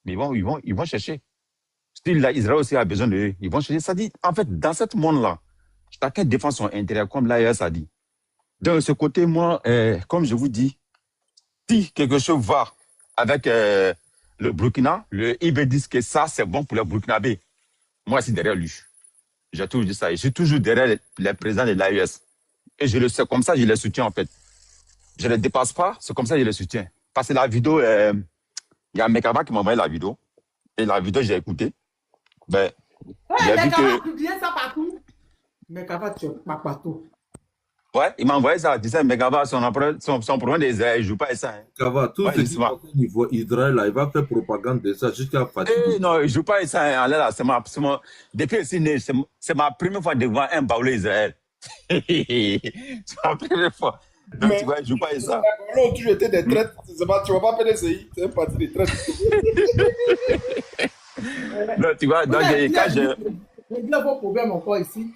Mais ils vont chercher. Si Israël aussi a besoin d'eux, ils vont chercher. Ça dit, en fait, dans ce monde-là, chacun défend son intérêt, comme l'AES a dit. De ce côté, moi, comme je vous dis, si quelque chose va avec le Burkina, il veut dire que ça, c'est bon pour le Burkinabé. Moi, je suis derrière lui. J'ai toujours dit ça. Je suis toujours derrière les présidents de l'AES. Et je le sais, comme ça, je les soutiens, en fait. Je ne les dépasse pas, c'est comme ça que je les soutiens. Parce que la vidéo, il y a Mekaba qui m'a envoyé la vidéo. Et la vidéo, j'ai écouté. Ben, Ouais, j'ai vu Mekaba que. publie ça partout. Mekaba, tu pas partout. Ouais, il m'a envoyé ça. Il disait, Mekaba, son problème des ailes, il ne joue pas ça. Hein. Mekaba, tout Ouais, ce qui est au niveau Israël, là, il va faire propagande de ça jusqu'à fatiguer. Non, il ne joue pas ça. Hein. Là, depuis que je suis né, c'est ma première fois devant un baoulé Israël. C'est ma première fois. Donc, tu vois, il ne joue pas ça. Les ont toujours été des traites. Tu ne vas pas faire des CI. C'est un parti de traite. Non, tu vois, donc, quand je. Réglez vos problèmes encore ici.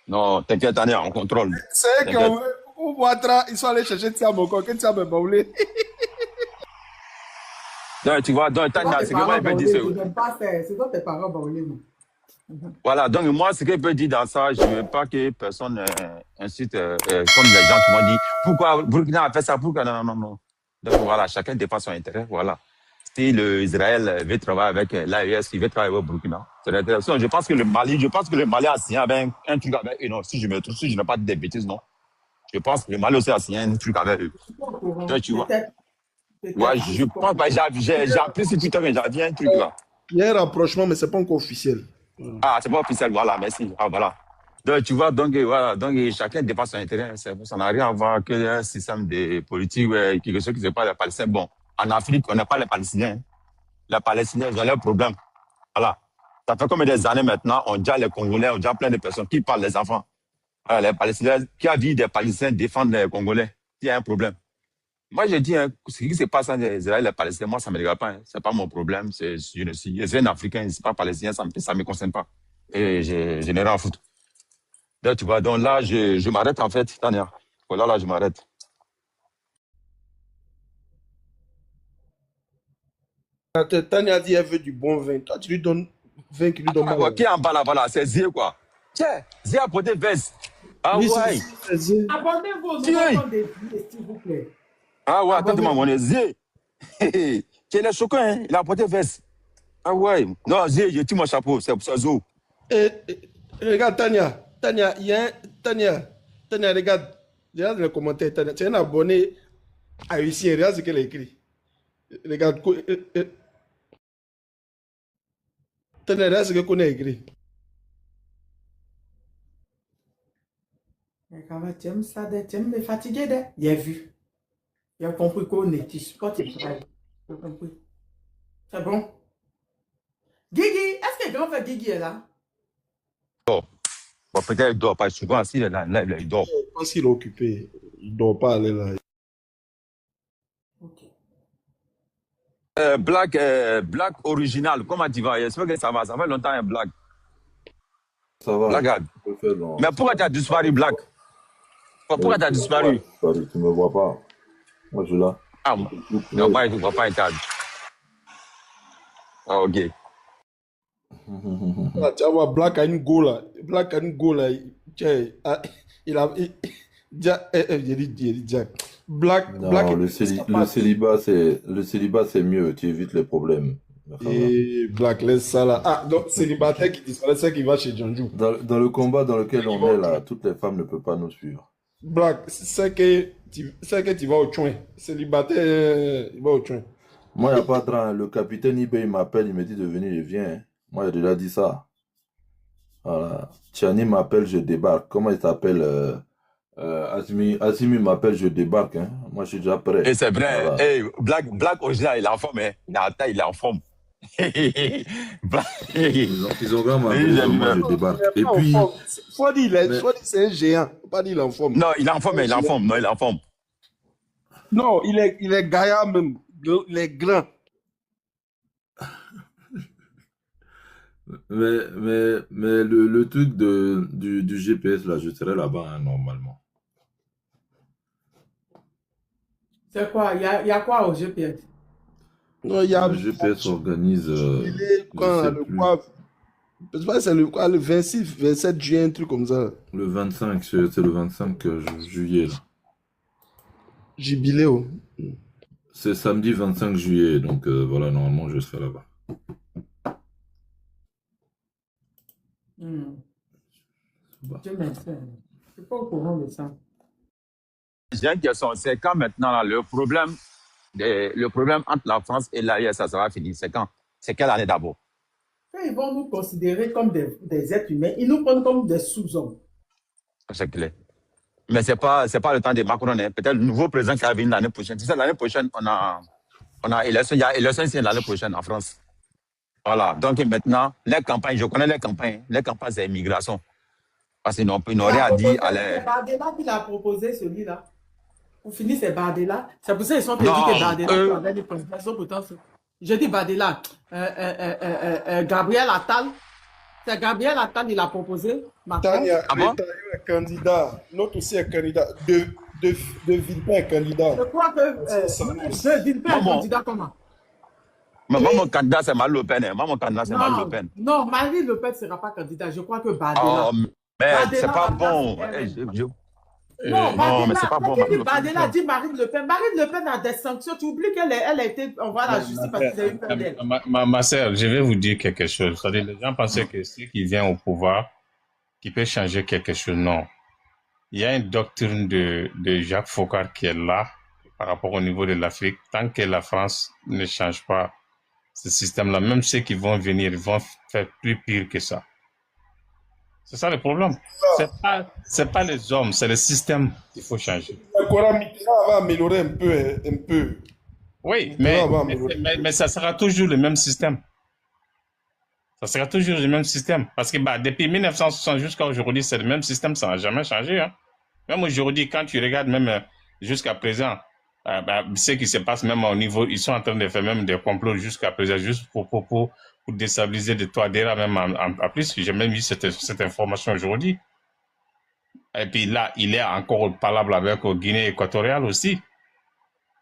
Non, t'inquiète, on est en contrôle. C'est eux qui ont au Ouattara, ils sont allés chercher Tiamoko, que Tiam est baoulé. Donc, tu vois, donc, Tania, ce que moi, je peux dire, c'est toi tes parents baoulés, non? Voilà, donc moi, ce que je peux dire dans ça, je ne veux pas que personne incite, comme les gens qui m'ont dit, pourquoi Burkina a fait ça, pourquoi non, non, non. Donc voilà, chacun défend son intérêt, voilà. Si Israël veut travailler avec l'AES, il veut travailler au Burkina, c'est l'intéressant. Je pense que le Mali a signé avec un truc avec eux, non, si je me trompe, si je n'ai pas dit des bêtises, non. Je pense que le Mali aussi a signé un truc avec eux. Donc tu vois. Ouais, je pense, bah, j'ai appris sur Twitter, mais j'avais un truc là. Il y a un rapprochement, mais ce n'est pas encore officiel. Ah, c'est pas officiel, voilà, merci. Ah, voilà. Donc, tu vois, donc, voilà, donc, chacun dépasse son intérêt. Ça n'a rien à voir que un système de politique, quelque chose qui ne pas les Palestiniens. Bon, en Afrique, on n'est pas les Palestiniens. Hein. Les Palestiniens, ils ont leurs problèmes. Voilà. Ça fait combien des années maintenant, on dit les Congolais, on dit plein de personnes qui parlent des enfants. Voilà, les Palestiniens, qui a vu des Palestiniens défendre les Congolais, il y a un problème. Moi, je dis, hein, ce qui se passe entre Israël et les Palestiniens, moi, ça ne me regarde pas. Hein. Ce n'est pas mon problème. Je suis un Africain, ce n'est pas Palestinien, ça ne me concerne pas. Et je n'ai rien à foutre. Donc, tu vois, donc là, je m'arrête en fait, Tania. Voilà, là, je m'arrête. Tania dit qu'elle veut du bon vin. Toi, tu lui donnes vin qui lui donne mal. Qui est en bas là, voilà, c'est Zé, quoi. Tiens, Zé a porté veste. Ah Oui, ouais. c'est Zé. Abonnez-vous aux enfants des filles, s'il vous plaît. Ah ouais, attends-moi, mon Zé. Tiens, il est choquant, hein. Il a porté veste. Ah ouais. Non, Zé, je tire mon chapeau, c'est pour ça, Zo. Regarde, Tania, il y a un... Tania, regarde les commentaires. Tania, tu es un abonné haïtien, regarde ce qu'elle a écrit. Regarde, Tania, regarde ce qu'on a écrit. Mais quand même, tu aimes ça, tu aimes les fatigués, il a vu. Il a compris qu'on est Spotify. Il a compris. C'est bon. Guigui, est-ce que le grand frère Guigui est là? Bon, peut-être qu'il ne dort pas souvent. S'il est là, il dort. Je pense qu'il est occupé. Il ne doit pas aller là. Ok. Black original, comment tu vas? J'espère que ça va. Ça fait longtemps, un Black. Ça va. Black. Mais pourquoi tu as disparu, Black? Pourquoi tu as disparu? Tu ne me vois pas. Moi, je suis là. Ah, non, moi, je ne vois pas un cadre. Ah, ok. Ah, tu vois, Black a une go là. Black a une go là. Il a... J'ai dit, Black, Non, Black le célibat, c'est mieux. Tu évites les problèmes. Et Black, laisse ça là. Ah, donc célibataire qui disparaît, c'est qui va chez Janju. Dans le combat dans lequel on est là, toutes les femmes ne peuvent pas nous suivre. Black, c'est que tu vas au chouin. Célibataire, il va au chouin. Moi, il n'y a pas de drame. Le capitaine Ibé, il m'appelle, il me dit de venir, je viens. Hein. Moi, j'ai déjà dit ça. Voilà. Tiani m'appelle, je débarque. Comment il s'appelle Azimi m'appelle, je débarque. Hein. Moi, je suis déjà prêt. Et c'est vrai. Voilà. Hey, Black original, il est en forme. Hein. Il a la taille, il est en forme. Ils ont vraiment appelé, moi, je débarque. Et puis... Faut dire, c'est un géant. Faut pas dire il est en forme. Non, il est en forme, il est en forme. Non, il est en forme. Non, il est gaillard même. Il est grand. Mais le truc du GPS, là, je serai là-bas, hein, normalement. C'est quoi? Il y a quoi au GPS? Non, il y a Le GPS organise, jubilé je quand sais le plus, quoi. Je sais pas, c'est le 26, 27 juin, un truc comme ça. le 25, c'est le 25 juillet, là. Jubilé. Oh. C'est samedi 25 juillet, donc voilà, normalement, je serai là-bas. Bah. Je m'en fais. Je suis pas au courant de ça. J'ai une question, c'est quand maintenant là, le problème entre la France et l'AES, ça va finir. C'est quand? C'est quelle année d'abord? Quand ils vont nous considérer comme des êtres humains, ils nous prennent comme des sous-hommes. C'est clair. Mais c'est pas le temps de Macron, hein. Peut-être le nouveau président qui va venir l'année prochaine. Tu sais, l'année prochaine, on a élection, il y a élection ici l'année prochaine en France. Voilà. Donc maintenant, les campagnes, je connais les campagnes. Les campagnes, c'est immigration. Parce qu'ils n'ont rien à dire à C'est les... Bardella qui l'a proposé, celui-là. Pour finir, c'est Bardella. C'est pour ça qu'ils sont dit Non, que Bardella avait des présentations pourtant. Je dis Bardella. Gabriel Attal. C'est Gabriel Attal, il a proposé. Macron. Tania, Ah bon? Taillot est candidat. L'autre aussi est candidat. De Villepin est candidat. Je crois que de Villepin est candidat comment? Mais moi, mon candidat, c'est Marine Le Pen. Hein. Moi, mon candidat, c'est Marine Le Pen. Non, Marine Le Pen ne sera pas candidat. Je crois que Bardella. Oh, mais c'est Bardella pas va bon. passer. Non, mais c'est pas bon. Quand tu dis Bardella, dit Marine Le Pen. Marine Le Pen a des sanctions. Tu oublies qu'elle a été envoyée à la justice parce qu'ils ont eu peur d'elle. Ma sœur, je vais vous dire quelque chose. C'est-à-dire, les gens pensaient que celui qui vient au pouvoir, qui peut changer quelque chose. Non. Il y a une doctrine de Jacques Foccart qui est là par rapport au niveau de l'Afrique. Tant que la France ne change pas ce système-là, même ceux qui vont venir, ils vont faire plus pire que ça. C'est ça le problème. C'est pas les hommes, c'est le système qu'il faut changer. Le Mitterrand va améliorer un peu. Oui, mais ça sera toujours le même système. Ça sera toujours le même système. Parce que depuis 1960 jusqu'à aujourd'hui, c'est le même système, ça n'a jamais changé. Hein. Même aujourd'hui, quand tu regardes même jusqu'à présent, ce qui se passe même au niveau, ils sont en train de faire même des complots jusqu'à présent, juste pour déstabiliser le Touadéra même en plus. J'ai même vu cette information aujourd'hui. Et puis là, il est encore parlable avec Guinée équatoriale aussi.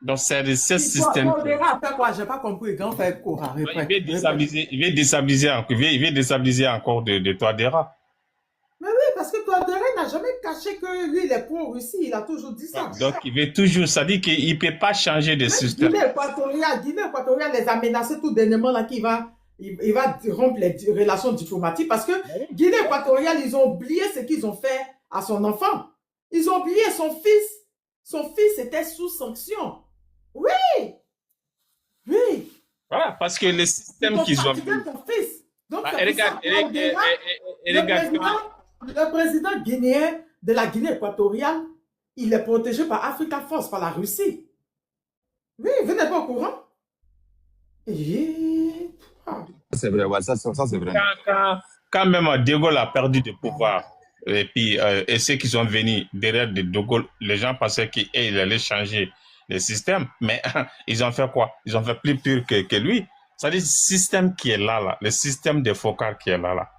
Donc c'est ce système. Touadéra fait quoi? J'ai pas compris. Quand fait quoi? Il veut déstabiliser encore de Touadéra. Mais oui, parce que Touadéra n'a jamais caché que lui, il est pro-Russie. Il a toujours dit ça. Donc, il veut toujours, ça dit qu'il ne peut pas changer de système. Guinée équatoriale les a menacés tout dernièrement là qu'il va rompre les relations diplomatiques parce que Guinée équatoriale, ils ont oublié ce qu'ils ont fait à son enfant. Ils ont oublié son fils. Son fils était sous sanction. Oui. Oui. Voilà, parce que le système qu'ils ont... Ton fils. Donc, le président guinéen de la Guinée équatoriale, il est protégé par Africa Force, par la Russie. Oui, vous n'êtes pas au courant? C'est vrai, ouais, ça c'est vrai. Quand même De Gaulle a perdu de pouvoir, et puis et ceux qui sont venus derrière De Gaulle, les gens pensaient qu'il allait changer le système, mais ils ont fait quoi? Ils ont fait plus pur que lui. C'est-à-dire le système qui est là, le système de Foccart qui est là.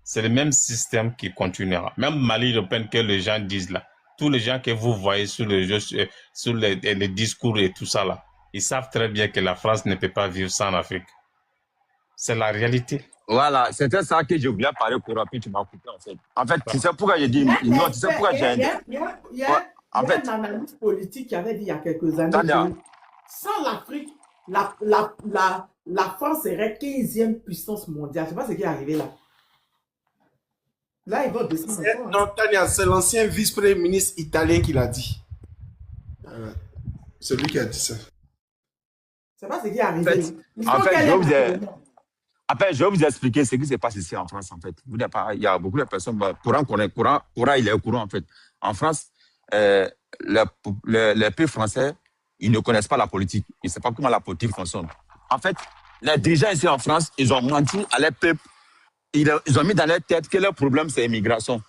C'est le même système qui continuera. Même Marine Le Pen que les gens disent là, tous les gens que vous voyez sur les discours et tout ça là, ils savent très bien que la France ne peut pas vivre sans l'Afrique. C'est la réalité. Voilà, c'était ça que je voulais parler pour puis tu m'as coupé en fait. En fait, tu sais pourquoi j'ai dit non, tu sais pourquoi j'ai dit. Il y a un analyste politique qui avait dit il y a quelques années que sans l'Afrique, la France serait 15e puissance mondiale. Je ne sais pas ce qui est arrivé là. Là, il va descendre. Non, Tania, c'est l'ancien vice-premier ministre italien qui l'a dit. C'est lui qui a dit ça. C'est pas ce qui est arrivé. Je vais vous expliquer ce qui se passe ici en France, en fait. Il y a beaucoup de personnes. Courant, il est au courant, en fait. En France, les peuples français, ils ne connaissent pas la politique. Ils ne savent pas comment la politique fonctionne. En fait, les dirigeants ici en France, ils ont menti à leur peuple. Ils ont mis dans leur tête que leur problème, c'est l'immigration.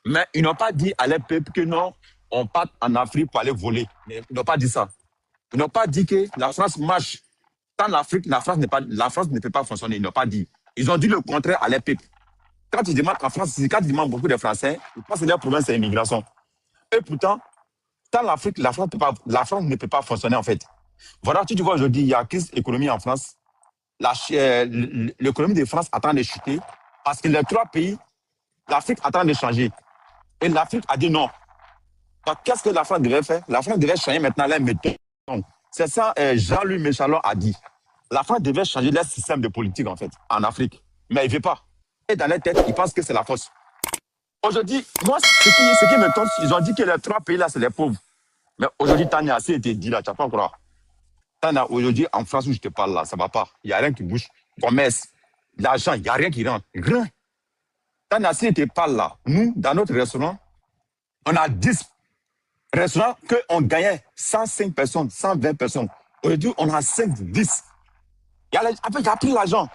Mais ils n'ont pas dit à leur peuple que non, on part en Afrique pour aller voler. Ils n'ont pas dit ça. Ils n'ont pas dit que la France marche. Sans l'Afrique, la France ne peut pas fonctionner. Ils n'ont pas dit. Ils ont dit le contraire à leur peuple. Quand ils demandent en France, quand ils demandent beaucoup de Français, ils pensent que leur problème, c'est l'immigration. Et pourtant, sans l'Afrique, la France ne peut pas fonctionner, en fait. Voilà, tu vois aujourd'hui, il y a crise économique en France. L'économie de France attend de chuter parce que les trois pays, l'Afrique attend de changer. Et l'Afrique a dit non. Donc, qu'est-ce que la France devait faire? La France devait changer maintenant les méthodes. C'est ça, Jean-Louis Méchalon a dit. La France devait changer leur système de politique, en fait, en Afrique. Mais il ne veut pas. Et dans leur tête, ils pensent que c'est la force. Aujourd'hui, moi, ce qui me tente, ils ont dit que les trois pays là, c'est les pauvres. Mais aujourd'hui, Tania, c'est été dit là, tu n'as pas encore. Tania, aujourd'hui, en France où je te parle là, ça ne va pas. Il n'y a rien qui bouge. Commerce, l'argent, il n'y a rien qui rentre. Rien. Tania, si je te parle là, nous, dans notre restaurant, on a 10 restaurants qu'on gagnait 105 personnes, 120 personnes. Aujourd'hui, on a 5, 10. Après, il y a plus l'argent.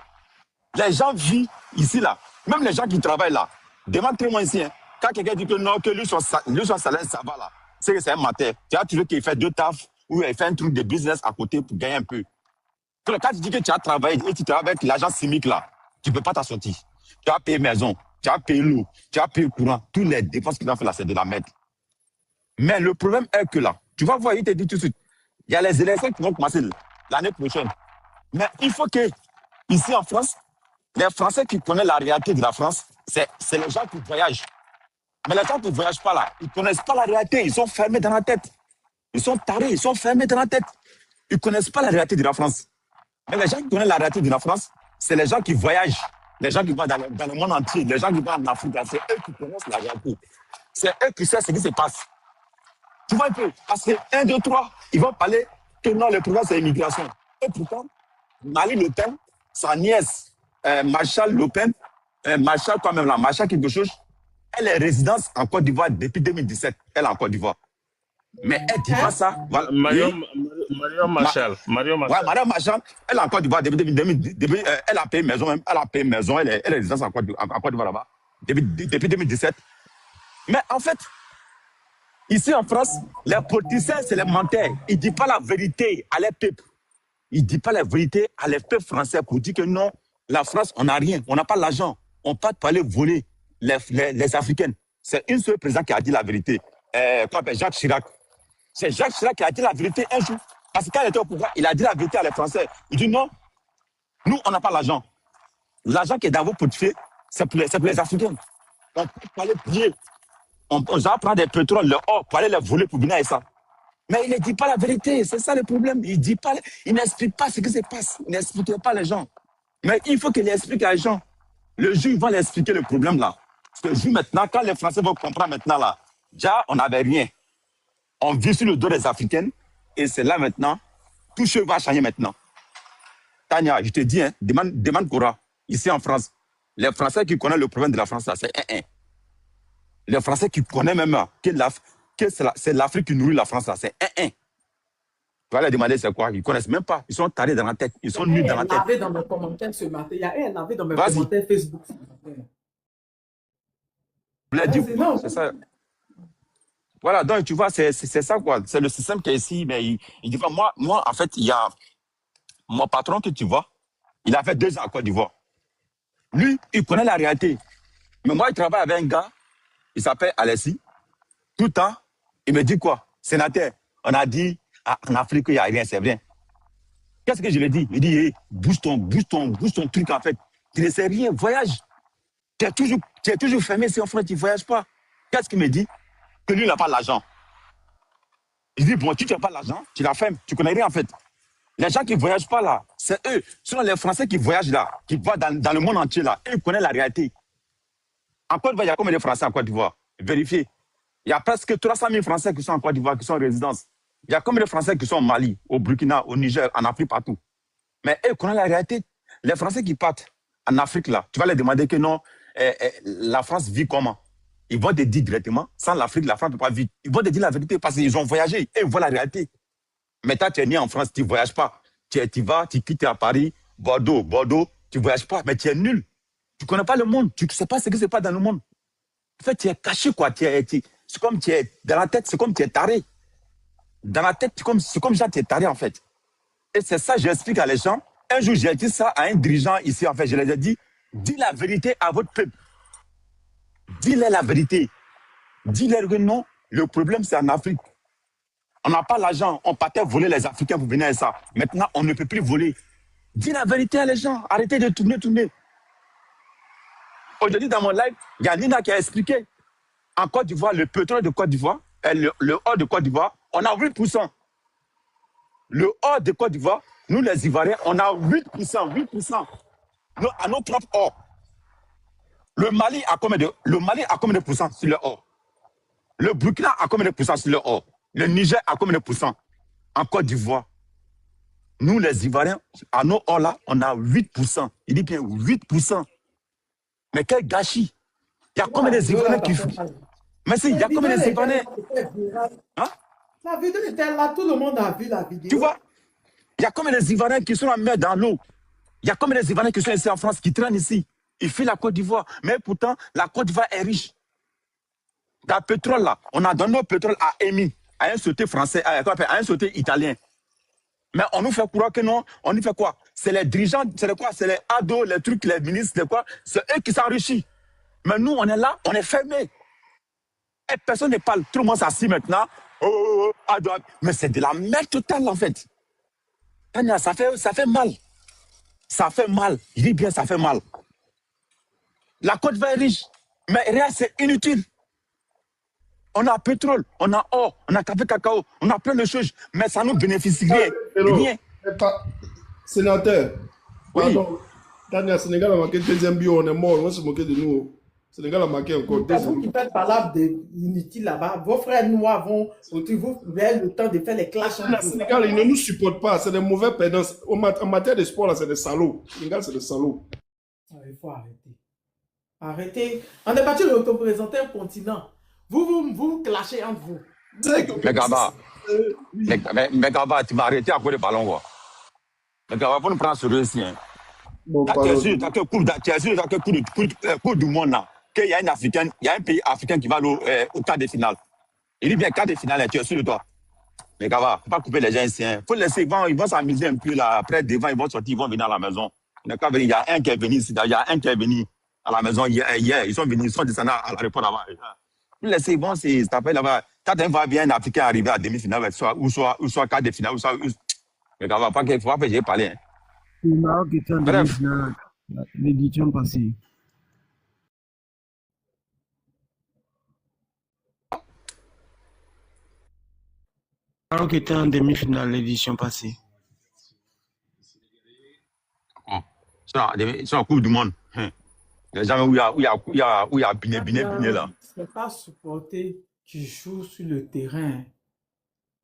Les gens vivent ici, là. Même les gens qui travaillent là. Demande-moi ici. Hein. Quand quelqu'un dit que non, que lui, son salaire, ça va là. C'est que c'est un matin. Tu as toujours qu'il fait deux tafs ou il fait un truc de business à côté pour gagner un peu. Quand tu dis que tu as travaillé et tu travailles avec l'argent chimique là, tu ne peux pas t'en sortir. Tu as payé maison, tu as payé l'eau, tu as payé le courant. Toutes les dépenses que tu as fait là, c'est de la merde. Mais le problème est que là, tu vas voir, il te dit tout de suite, il y a les élections qui vont commencer l'année prochaine. Mais il faut que, ici en France, les Français qui connaissent la réalité de la France, c'est les gens qui voyagent. Mais les gens qui ne voyagent pas là, ils ne connaissent pas la réalité, ils sont fermés dans la tête. Ils sont tarés, ils sont fermés dans la tête. Ils ne connaissent pas la réalité de la France. Mais les gens qui connaissent la réalité de la France, c'est les gens qui voyagent, les gens qui vont dans le monde entier, les gens qui vont en Afrique, c'est eux qui connaissent la réalité. C'est eux qui savent ce qui se passe. Tu vois un peu, parce que 1, 2, 3, ils vont parler que non, le problème c'est l'immigration. Et pourtant, Marine Le Pen, sa nièce, Marshall Le Pen, Marshall quand même là, Marshall quelque chose, elle est résidente en Côte d'Ivoire depuis 2017. Elle est en Côte d'Ivoire. Mais elle dit pas ça. Voilà. Marion Marshall. Ouais, Marion Marshall, elle est en Côte d'Ivoire depuis elle a payé maison même. Elle a payé maison, elle est résidente en Côte d'Ivoire là-bas depuis 2017. Mais en fait, ici en France, les politiciens, c'est les menteurs. Ils ne disent pas la vérité à les peuples. Ils ne disent pas la vérité à les peuples français pour dire que non, la France, on n'a rien, on n'a pas l'argent. On part pour aller voler les Africaines. C'est une seule président qui a dit la vérité. Jacques Chirac. C'est Jacques Chirac qui a dit la vérité un jour. Parce que quand il était au pouvoir, il a dit la vérité à les Français. Il dit non, nous, on n'a pas l'argent. L'argent qui est dans vos portefeuilles, c'est pour les Africains. On peut pas aller piller. On va prendre des pétroles, le or, pour aller les voler pour venir avec ça. Mais il ne dit pas la vérité, c'est ça le problème. Il n'explique pas ce qui se passe. Il n'explique pas les gens. Mais il faut qu'il explique à les gens. Le jour, ils vont leur expliquer le problème là. Parce que le jour maintenant, quand les Français vont comprendre maintenant là, déjà, on n'avait rien. On vit sur le dos des Africaines. Et c'est là maintenant, tout chose va changer maintenant. Tania, je te dis, hein, demande Cora, ici en France. Les Français qui connaissent le problème de la France là, c'est 1-1. Les Français qui connaissent même que c'est l'Afrique qui nourrit la France là, c'est 1-1. Tu vas leur demander c'est quoi, ils ne connaissent même pas. Ils sont tarés dans la tête, ils sont nuls dans la tête. Elle avait dans mes commentaires ce matin. Il y a elle avait dans mes commentaires Facebook ce matin. C'est ça. Voilà, donc tu vois, c'est ça quoi. C'est le système qui est ici. Mais il dit pas, moi, en fait, il y a mon patron que tu vois, il a fait 2 ans à Côte d'Ivoire. Lui, il connaît la réalité. Mais moi, il travaille avec un gars, il s'appelle Alessi. Tout le temps, il me dit quoi? Sénateur, on a dit en Afrique, il n'y a rien, c'est vrai. Qu'est-ce que je lui ai dit? Il dit, hey, bouge ton truc en fait. Tu ne sais rien, voyage. Tu es toujours fermé si en France, tu ne voyages pas. Qu'est-ce qu'il me dit? Que lui, il n'a pas l'argent. Il dit, bon, tu n'as pas l'argent, tu la fermes, tu ne connais rien en fait. Les gens qui ne voyagent pas là, c'est eux. Ce sont les Français qui voyagent là, qui voient dans le monde entier là. Eux, ils connaissent la réalité. En Côte d'Ivoire, il y a combien de Français en Côte d'Ivoire? Vérifiez. Il y a presque 300 000 Français qui sont en Côte d'Ivoire, qui sont en résidence. Il y a combien de Français qui sont au Mali, au Burkina, au Niger, en Afrique, partout. Mais eux connaissent la réalité. Les Français qui partent en Afrique, là, tu vas leur demander que non, la France vit comment? Ils vont te dire directement, sans l'Afrique, la France ne peut pas vivre. Ils vont te dire la vérité parce qu'ils ont voyagé et ils voient la réalité. Mais toi, tu es né en France, tu ne voyages pas. Tu vas, tu quittes à Paris, Bordeaux, tu ne voyages pas, mais tu es nul. Tu ne connais pas le monde, tu ne sais pas ce qui se passe dans le monde. En fait, tu es caché, quoi. C'est comme tu es dans la tête, c'est comme tu es taré. Dans la tête, c'est comme genre tu es taré, en fait. Et c'est ça, j'explique à les gens. Un jour, j'ai dit ça à un dirigeant ici, en fait. Je leur ai dit, dis la vérité à votre peuple. Dis-leur la vérité. Dis-leur que non, le problème, c'est en Afrique. On n'a pas l'argent. On partait voler les Africains pour venir à ça. Maintenant, on ne peut plus voler. Dis la vérité à les gens. Arrêtez de tourner. Aujourd'hui, dans mon live, il y a Nina qui a expliqué. En Côte d'Ivoire, le pétrole de Côte d'Ivoire, le or de Côte d'Ivoire, on a 8%. Le or de Côte d'Ivoire, nous les Ivoiriens, on a 8%. À nos propres or. Le Mali a combien de pourcents sur le or? Le Burkina a combien de pourcents sur le or? Le Niger a combien de pourcents? En Côte d'Ivoire, nous les Ivoiriens, à nos or là, on a 8%. Il dit bien 8%. Mais quel gâchis! Il y a combien d'Ivoiriens qui font? Mais si, il y a combien d'Ivoiriens? Hein? La vidéo était là, tout le monde a vu la vidéo. Tu vois? Il y a combien d'Ivoiriens qui sont en mer dans l'eau? Il y a combien d'Ivoiriens qui sont ici en France, qui traînent ici? Ils fuient la Côte d'Ivoire. Mais pourtant, la Côte d'Ivoire est riche. Dans le pétrole, là, on a donné notre pétrole à EMI, à un société français, à un société italien. Mais on nous fait croire que non, on nous fait quoi? C'est les dirigeants, c'est quoi? C'est les ados, les trucs, les ministres, c'est quoi? C'est eux qui s'enrichissent. Mais nous, on est là, on est fermés. Et personne ne parle. Tout le monde s'assit maintenant. Mais c'est de la merde totale, en fait. Tania, ça fait mal. Ça fait mal. Je dis bien, ça fait mal. La Côte d'Ivoire est riche, mais rien, c'est inutile. On a pétrole, on a or, on a café cacao, on a plein de choses, mais ça nous bénéficie rien. Sénateur, Oui. pardon. Tania, Sénégal a marqué deuxième bio, on est mort, on va se moquer de nous. Sénégal a marqué encore C'est vous deuxième. qui faites parler d'inutile là-bas. Vos frères noirs vont, vous avez le temps de faire les clashs. Le Sénégal, ils ne nous supportent pas, c'est des mauvais perdants. En matière de sport, là, c'est des salauds. Le Sénégal, c'est des salauds. Il faut arrêter. Arrêtez. On est parti de représenter un continent. Vous clashez entre vous. Mais Gaba, tu vas arrêter à cause des ballons, quoi. Mais Gaba, faut nous prendre sérieux ici. Hein. Bon, Tu es sûr, que cours du monde, là, qu'il y a un pays africain qui va au quart de finale. Il dit bien quart de finale, tu es sûr de toi. Mais Gaba, faut pas couper les gens ici. Hein. Faut laisser, ils vont s'amuser un peu là. Après, devant, ils vont sortir, ils vont venir à la maison. Il y a un qui est venu ici, il y a un qui est venu à la maison hier. Ils sont venus, ils sont descendus à l'aéroport là-bas. Laissez, ils vont se taper là-bas. Quand un va bien un Africain arriver à demi-finale, soit quart de finale, mais Gaba, pas qu'il faut pas que j'ai parlé. Hein. Le Maroc était en Bref. demi-finale l'édition passée. Le Maroc était en demi-finale l'édition passée. C'est en Coupe du Monde. Hein. Les gens où il y a biné là. C'est pas supporter qui joue sur le terrain.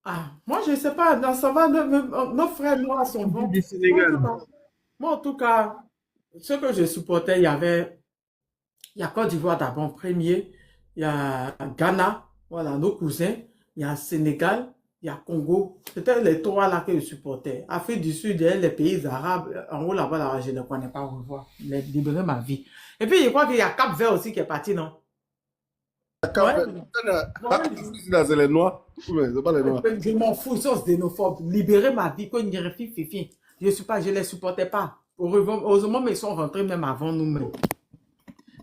Ah, moi je sais pas, non, ça va, nos frères noirs sont bons. Du Sénégal. Moi en tout cas, ce que je supportais, il y a Côte d'Ivoire d'abord en premier, il y a Ghana, voilà, nos cousins, il y a Sénégal, il y a Congo. C'était les trois là que je supportais. Afrique du Sud, les pays arabes, en haut là-bas, là, je ne connais pas, on voit, libérer ma vie. Et puis je crois qu'il y a Cap Vert aussi qui est parti, non? C'est les noirs. Oui, c'est pas les noirs. Je m'en fous, ils sont xénophobes. Libérer ma vie, quand il fifi. Je ne les supportais pas. Heureusement, mais ils sont rentrés même avant nous-mêmes.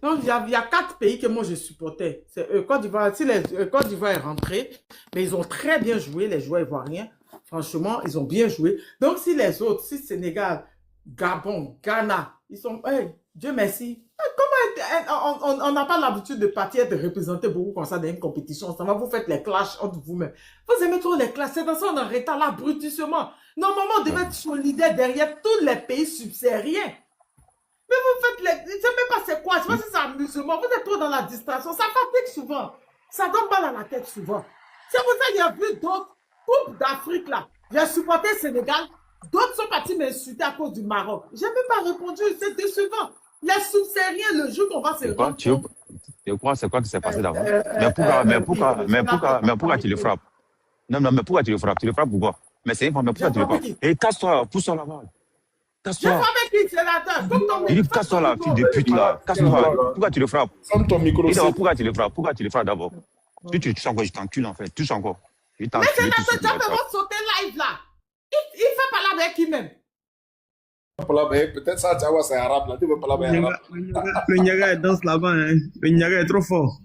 Donc, il y a 4 pays que moi je supportais. C'est Côte d'Ivoire. Si Côte d'Ivoire est rentrée, mais ils ont très bien joué, les joueurs ivoiriens. Franchement, ils ont bien joué. Donc, si les autres, si Sénégal, Gabon, Ghana, ils sont, hey, Dieu merci. On n'a pas l'habitude de partir et de représenter beaucoup comme ça dans une compétition. Ça va, vous faites les clashs entre vous-mêmes. Vous aimez trop les clashs. C'est dans ça on est en retard là, brutissement. Normalement, on devait être solidaire derrière tous les pays subsahariens. Mais vous faites les... Je ne sais même pas c'est quoi. Je ne sais pas si c'est amusement. Vous êtes trop dans la distraction. Ça fatigue souvent. Ça donne mal à la tête souvent. C'est pour ça qu'il y a vu d'autres coupes d'Afrique là. J'ai supporté le Sénégal. D'autres sont partis m'insulter à cause du Maroc. Je n'ai même pas répondu. C'est décevant. Les subsahariens, le jour qu'on va se rendre... C'est quoi qui s'est passé d'avant? Mais pourquoi tu le frappes? Non, mais pourquoi tu le frappes? Tu le frappes pourquoi? Mais c'est une femme, mais pourquoi tu le frappes? Et casse-toi, pousse-toi là-bas. J'ai Casse-toi. frappé qui, sénateur? Il dit casse-toi là, fille de pute là. Casse-toi. Pourquoi tu le frappes? Ferme ton micro. Il dit pourquoi tu le frappes? Pourquoi tu le frappes d'abord? Tu touches encore, je t'encule en fait. Touche encore. Je Mais t'encule. sénateur, tu vas sauter live là. Il fait pas là avec qui même? Peut-être ça, Djawa, c'est arabe là. Tu veux parler avec arabe. Le Niaga danse là-bas. Hein. Le Niaga est trop fort.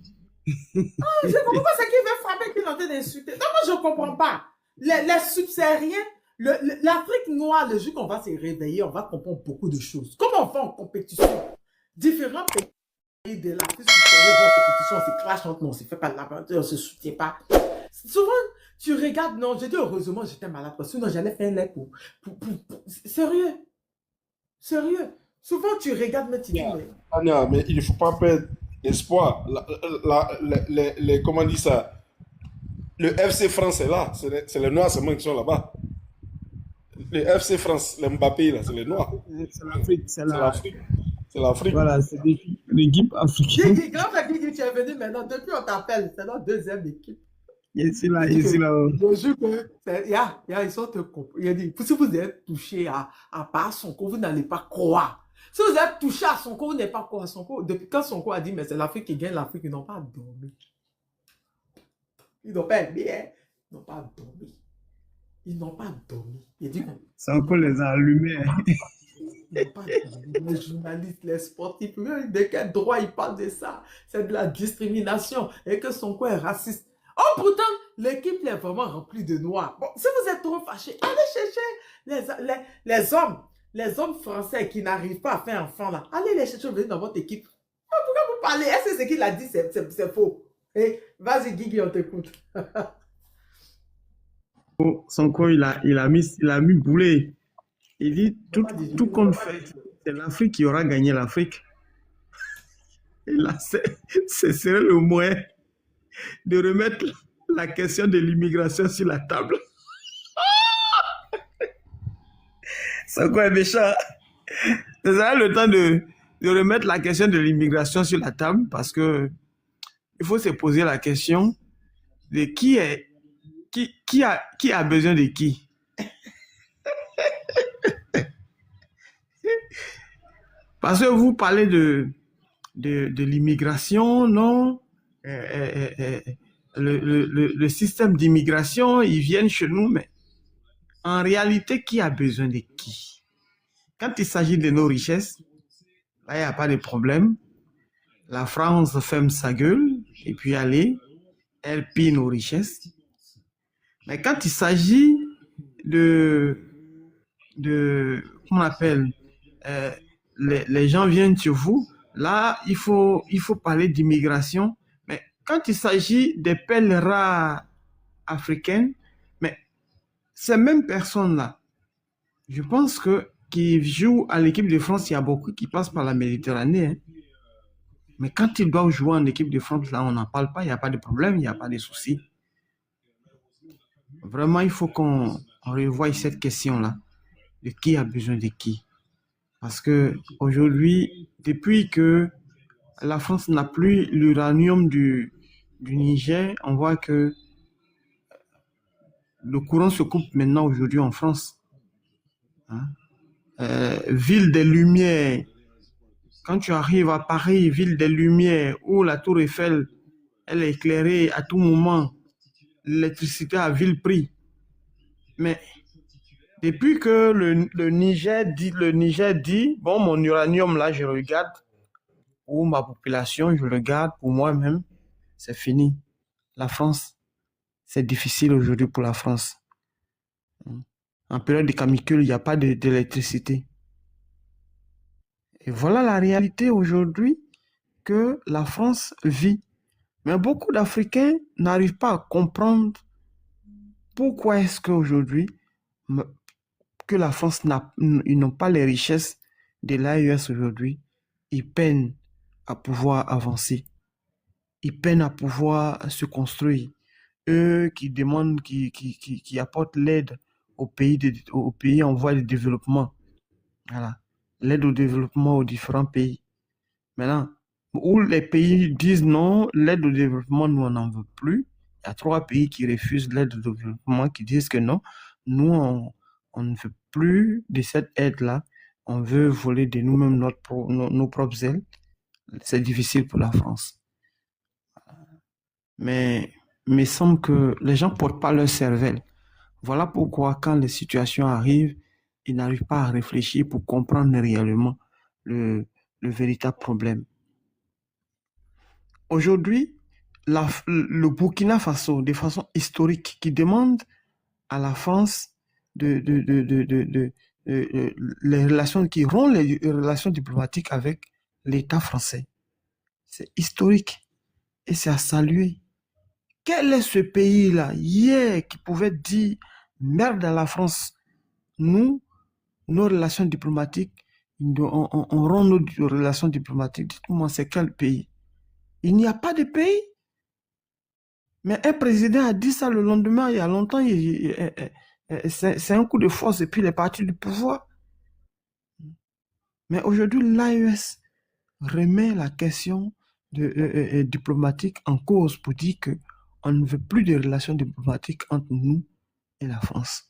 Je ne comprends pas ce qu'il veut frapper qu'il est en train d'insulter. Non, moi je ne comprends pas. les subsahariens, l'Afrique noire, le jour qu'on va se réveiller, on va comprendre beaucoup de choses. Comment on fait en compétition? Différents pays de l'Afrique subsaharienne vont en compétition, on se clash entre nous, on se fait pas de la on se soutient pas. Souvent, tu regardes, non, j'ai dit heureusement j'étais malade, parce que sinon j'allais faire un lait pour. Sérieux. Sérieux. Souvent, tu regardes, mais tu dis, mais. Tania, mais il ne faut pas perdre espoir. Comment on dit ça? Le FC France est là. C'est les Noirs seulement qui sont là-bas. Le FC France, le Mbappé, là, c'est les Noirs. C'est l'Afrique. C'est l'Afrique. C'est l'Afrique. Voilà, c'est l'équipe africaine. Guigui, grand frère Guigui, tu es venu maintenant. Depuis, on t'appelle. C'est notre deuxième équipe. Ici, là, ici, là. Je jure que, ils sont te comprendre. Il a dit, si vous êtes touché à part Sonko, vous n'allez pas croire. Si vous êtes touché à Sonko, vous n'allez pas croire à Sonko. Depuis quand Sonko a dit, mais c'est l'Afrique qui gagne l'Afrique, ils n'ont pas dormi. Ils n'ont pas aimé, hein. Ils n'ont pas dormi. Ils n'ont pas dormi. Il dit, Sonko les a allumés. ils n'ont pas dormi. Les journalistes, les sportifs, de quel droit ils parlent de ça? C'est de la discrimination. Et que Sonko est raciste. Oh, pourtant, l'équipe est vraiment remplie de noirs. Bon, si vous êtes trop fâchés, allez chercher les hommes français qui n'arrivent pas à faire enfant là. Allez les chercher, venez dans votre équipe. Oh, pourquoi vous parlez? Est-ce que ce qu'il a dit, c'est faux? Et vas-y, Guigui, on t'écoute. Sonko, il a mis boulet. Il dit, tout compte fait, c'est l'Afrique qui aura gagné l'Afrique. Et là, ce serait le moyen de remettre la question de l'immigration sur la table. Sonko est méchant. Ce sera le temps de remettre la question de l'immigration sur la table parce que il faut se poser la question de qui a besoin de qui. Parce que vous parlez de l'immigration, non? Le système d'immigration, ils viennent chez nous, mais en réalité, qui a besoin de qui? Quand il s'agit de nos richesses, là, il n'y a pas de problème. La France ferme sa gueule, et puis allez, elle pille nos richesses. Mais quand il s'agit comment on appelle, les gens viennent chez vous, là, il faut parler d'immigration. Mais quand il s'agit des pèlerins africaines, mais ces mêmes personnes-là, je pense que qui jouent à l'équipe de France, il y a beaucoup qui passent par la Méditerranée. Hein. Mais quand ils doivent jouer en équipe de France, là, on n'en parle pas, il n'y a pas de problème, il n'y a pas de souci. Vraiment, il faut qu'on revoie cette question-là, de qui a besoin de qui. Parce que aujourd'hui, depuis que la France n'a plus l'uranium du Niger, on voit que le courant se coupe maintenant aujourd'hui en France. Hein? Ville des Lumières, quand tu arrives à Paris, ville des Lumières, où la tour Eiffel, elle est éclairée à tout moment, l'électricité à vil prix. Mais depuis que le Niger dit, bon, mon uranium là, je le garde, pour ma population, je le garde pour moi-même, c'est fini. La France, c'est difficile aujourd'hui pour la France. En période de canicule, il n'y a pas d'électricité. Et voilà la réalité aujourd'hui que la France vit. Mais beaucoup d'Africains n'arrivent pas à comprendre pourquoi est-ce qu'aujourd'hui, que la France ils n'ont pas les richesses de l'AES aujourd'hui. Ils peinent à pouvoir avancer. Ils peinent à pouvoir se construire. Eux qui demandent, qui apportent l'aide aux pays en voie de développement. Voilà. L'aide au développement aux différents pays. Maintenant, où les pays disent non, l'aide au développement, nous, on n'en veut plus. Il y a 3 pays qui refusent l'aide au développement, qui disent que non, nous, on ne veut plus de cette aide-là. On veut voler de nous-mêmes nos propres ailes. C'est difficile pour la France. Mais il me semble que les gens ne portent pas leur cervelle. Voilà pourquoi, quand les situations arrivent, ils n'arrivent pas à réfléchir pour comprendre réellement le véritable problème. Aujourd'hui, le Burkina Faso, de façon historique, qui demande à la France les relations qui rompent les relations diplomatiques avec l'État français. C'est historique et c'est à saluer. Quel est ce pays-là, hier, qui pouvait dire merde à la France? Nous, nos relations diplomatiques, on rompt nos relations diplomatiques. Dites-moi, c'est quel pays? Il n'y a pas de pays. Mais un président a dit ça le lendemain, il y a longtemps, c'est un coup de force et puis il est parti du pouvoir. Mais aujourd'hui, l'AES remet la question diplomatique en cause pour dire qu'on ne veut plus de relations diplomatiques entre nous et la France.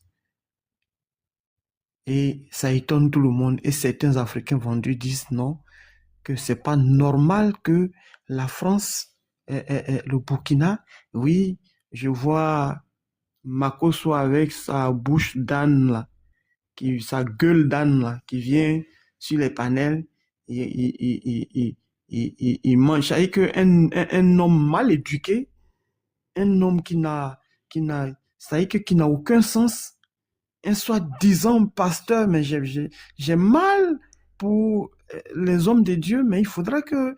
Et ça étonne tout le monde. Et certains Africains vendus disent non, que c'est pas normal que la France, le Burkina, oui, je vois Makosso avec sa bouche d'âne là, sa gueule d'âne là, qui vient sur les panels, il mange. C'est-à-dire qu'un homme mal éduqué, un homme qui n'a aucun sens, un soi-disant pasteur, mais j'ai mal pour les hommes de Dieu, mais il faudra que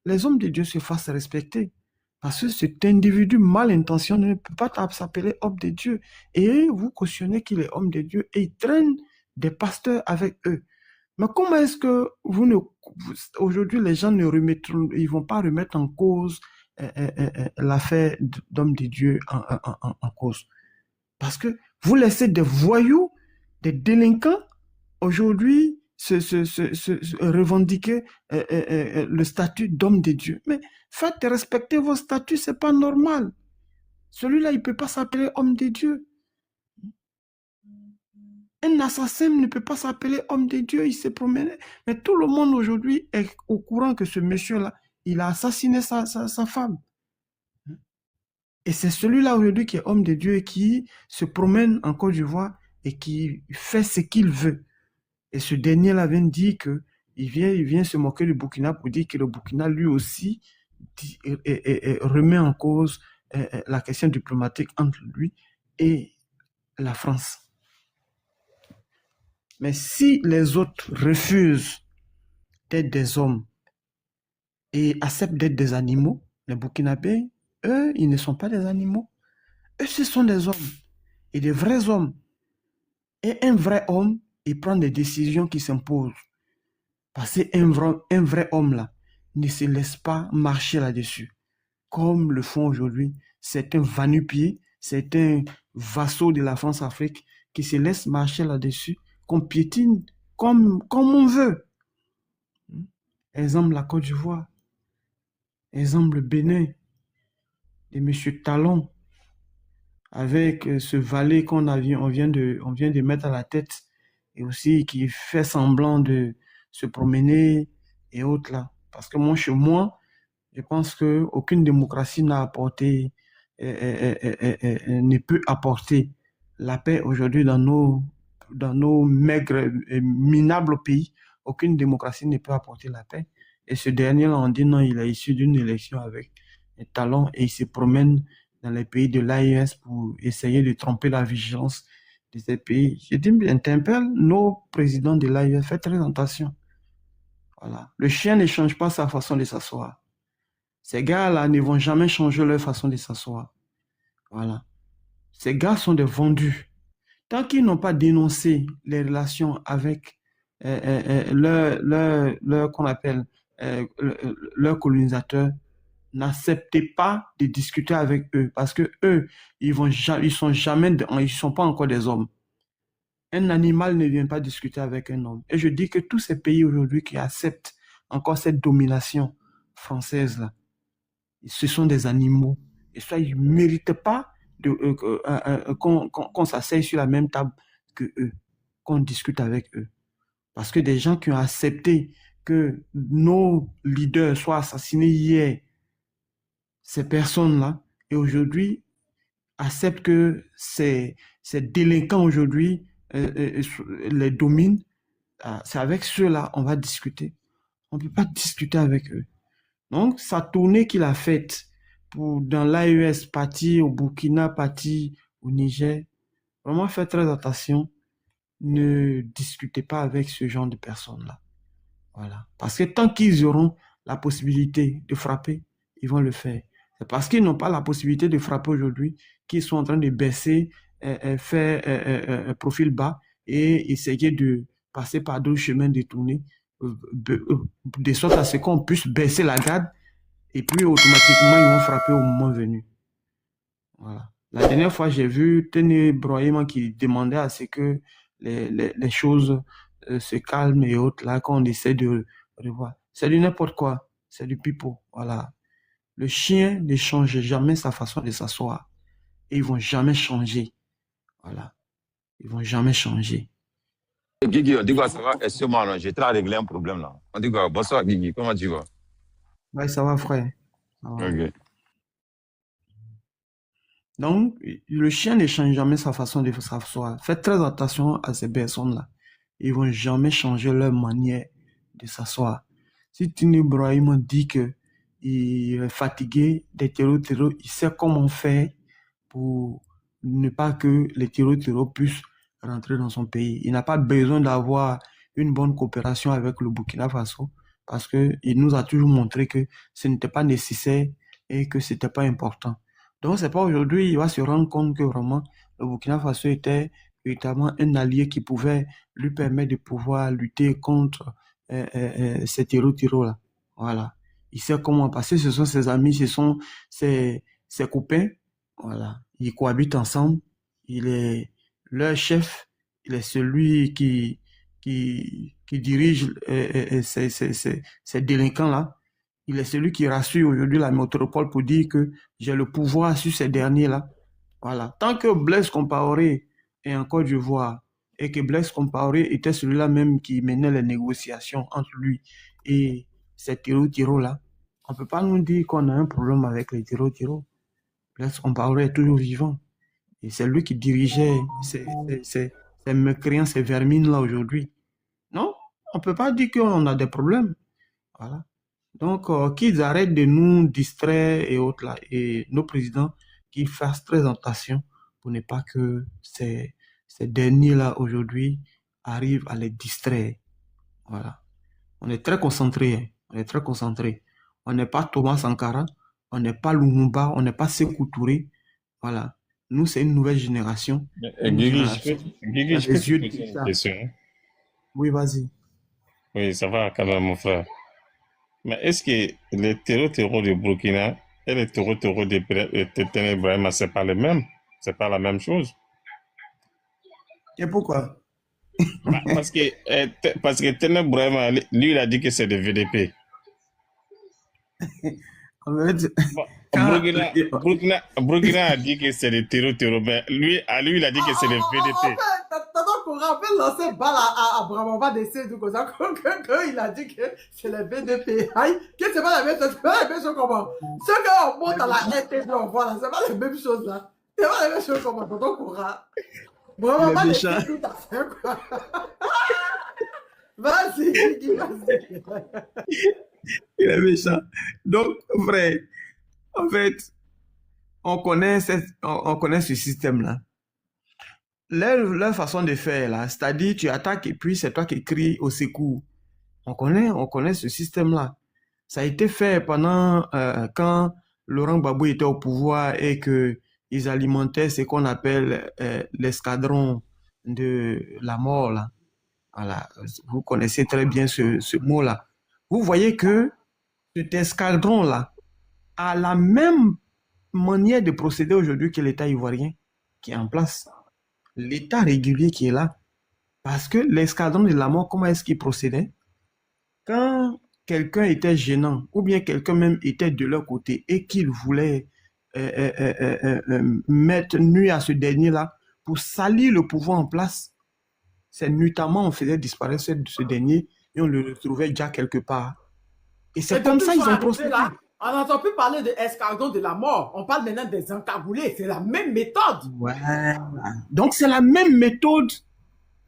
les hommes de Dieu se fassent respecter. Parce que cet individu mal intentionné ne peut pas s'appeler homme de Dieu. Et vous cautionnez qu'il est homme de Dieu et il traîne des pasteurs avec eux. Mais comment est-ce que aujourd'hui les gens ils vont pas remettre en cause l'affaire d'homme de Dieu en cause? Parce que vous laissez des voyous, des délinquants aujourd'hui revendiquer le statut d'homme de Dieu. Mais faites respecter vos statuts, c'est pas normal. Celui-là, il peut pas s'appeler homme de Dieu. Un assassin ne peut pas s'appeler homme de Dieu, il s'est promené. Mais tout le monde aujourd'hui est au courant que ce monsieur-là, il a assassiné sa femme. Et c'est celui-là aujourd'hui qui est homme de Dieu et qui se promène en Côte d'Ivoire et qui fait ce qu'il veut. Et ce dernier-là vient dire qu'il vient se moquer du Burkina pour dire que le Burkina, lui aussi, remet en cause la question diplomatique entre lui et la France. Mais si les autres refusent d'être des hommes et acceptent d'être des animaux, les Burkinabés, eux, ils ne sont pas des animaux. Eux, ce sont des hommes et des vrais hommes. Et un vrai homme, il prend des décisions qui s'imposent. Parce qu'un vrai homme, là, ne se laisse pas marcher là-dessus. Comme le font aujourd'hui certains va-nu-pieds, certains vassaux de la France-Afrique qui se laissent marcher là-dessus, qu'on piétine comme on veut. Exemple, la Côte d'Ivoire. Exemple, le Bénin, de M. Talon, avec ce valet on vient de mettre à la tête, et aussi qui fait semblant de se promener et autres là. Parce que moi, chez moi, je pense qu'aucune démocratie n'a apporté, ne peut apporter la paix aujourd'hui dans nos maigres et minables pays. Aucune démocratie ne peut apporter la paix. Et ce dernier-là, on dit non, il est issu d'une élection avec un talent et il se promène dans les pays de l'AES pour essayer de tromper la vigilance de ces pays. Je dis, j'interpelle nos présidents de l'AES, faites très attention. Voilà. Le chien ne change pas sa façon de s'asseoir. Ces gars-là ne vont jamais changer leur façon de s'asseoir. Voilà. Ces gars sont des vendus. Tant qu'ils n'ont pas dénoncé les relations avec qu'on appelle leurs colonisateurs, n'acceptez pas de discuter avec eux parce que eux, ils sont pas encore des hommes. Un animal ne vient pas discuter avec un homme. Et je dis que tous ces pays aujourd'hui qui acceptent encore cette domination française là, ce sont des animaux. Et ça, ils ne méritent pas qu'on s'asseye sur la même table que eux, qu'on discute avec eux. Parce que des gens qui ont accepté que nos leaders soient assassinés hier, ces personnes-là, et aujourd'hui, acceptent que ces délinquants aujourd'hui les dominent, c'est avec ceux-là qu'on va discuter. On ne peut pas discuter avec eux. Donc, sa tournée qu'il a faite dans l'AES, parti au Burkina, parti au Niger, Vraiment, faites très attention. Ne discutez pas avec ce genre de personnes-là. Voilà. Parce que tant qu'ils auront la possibilité de frapper, ils vont le faire. C'est parce qu'ils n'ont pas la possibilité de frapper aujourd'hui qu'ils sont en train de baisser, faire un profil bas et essayer de passer par d'autres chemins détournés, de sorte à ce qu'on puisse baisser la garde et puis automatiquement ils vont frapper au moment venu. Voilà. La dernière fois, j'ai vu Tene Broyema qui demandait à ce que les choses se calment et autres, là, quand on essaie de revoir. C'est du n'importe quoi. C'est du pipeau. Voilà. Le chien ne change jamais sa façon de s'asseoir. Et ils vont jamais changer. Voilà. Ils vont jamais changer. Guigui, on dit quoi, ça va? Excuse-moi, j'étais à régler un problème là. On dit quoi? Bonsoir Guigui, comment tu vas? Ouais, ça va, frère. Ça va. Ok. Donc, le chien ne change jamais sa façon de s'asseoir. Faites très attention à ces personnes-là. Ils vont jamais changer leur manière de s'asseoir. Si Tini Ibrahim dit que il est fatigué des terreaux, il sait comment faire pour ne pas que les terreaux puissent rentrer dans son pays. Il n'a pas besoin d'avoir une bonne coopération avec le Burkina Faso parce qu'il nous a toujours montré que ce n'était pas nécessaire et que ce n'était pas important. Donc, c'est pas aujourd'hui, il va se rendre compte que vraiment le Burkina Faso était véritablement un allié qui pouvait lui permettre de pouvoir lutter contre ces terreaux-là. Voilà. Il sait comment passer, ce sont ses amis, ce sont ses copains. Voilà. Ils cohabitent ensemble. Il est leur chef. Il est celui qui dirige ces délinquants-là. Il est celui qui rassure aujourd'hui la métropole pour dire que j'ai le pouvoir sur ces derniers-là. Voilà. Tant que Blaise Compaoré est en Côte d'Ivoire et que Blaise Compaoré était celui-là même qui menait les négociations entre lui et ces terreaux-là, on ne peut pas nous dire qu'on a un problème avec les terreaux. Blaise Compaoré est toujours vivant. Et c'est lui qui dirigeait ces mécréants, ces vermines-là aujourd'hui. Non, on ne peut pas dire qu'on a des problèmes. Voilà. Donc, qu'ils arrêtent de nous distraire et autres là, et nos présidents qu'ils fassent très attention pour ne pas que ces derniers-là aujourd'hui arrivent à les distraire. Voilà. On est très concentrés, hein. On est très concentrés. On n'est pas Thomas Sankara, on n'est pas Lumumba, on n'est pas Sékou Touré. Voilà. Nous, c'est une nouvelle génération. Guigui, je peux te poser une question. Oui, vas-y. Oui, ça va quand même, mon frère. Mais est-ce que les terreaux du Burkina et les terreaux de Tene Ibrahima, c'est pas le même? C'est pas la même chose? Et pourquoi? Parce que Tene Ibrahima, lui, il a dit que c'est des VDP. En fait, Burkina a dit que c'est des terreaux, mais lui, il a dit que c'est des VDP. On rappelle lancer balle à Bramamba d'essai du Kosa quand il a dit que c'est les VDP. Que c'est pas la même chose. C'est pas la même chose comment. Ce qu'on monte à la RTP, on voit là, c'est pas la même chose là. C'est pas la même chose comment. Tonton Koura. Bramamba d'essai tout à fait quoi. Vas-y, Guigui, vas-y. Il est méchant. Donc, frère, en fait, on connaît ce système-là. Leur façon de faire, là, c'est-à-dire tu attaques et puis c'est toi qui cries au secours. On connaît ce système-là. Ça a été fait pendant quand Laurent Gbagbo était au pouvoir et qu'ils alimentaient ce qu'on appelle l'escadron de la mort, là. Voilà. Vous connaissez très bien ce mot-là. Vous voyez que cet escadron-là a la même manière de procéder aujourd'hui que l'État ivoirien qui est en place. L'État régulier qui est là. Parce que l'escadron de la mort, comment est-ce qu'il procédait? Quand quelqu'un était gênant, ou bien quelqu'un même était de leur côté et qu'il voulait mettre nuit à ce dernier-là pour salir le pouvoir en place, c'est nuitamment on faisait disparaître ce dernier et on le retrouvait déjà quelque part. Et c'est comme ça qu'ils ont procédé. On n'entend plus parler de escadron de la mort. On parle maintenant des encagoulés. C'est la même méthode. Ouais. Donc, c'est la même méthode,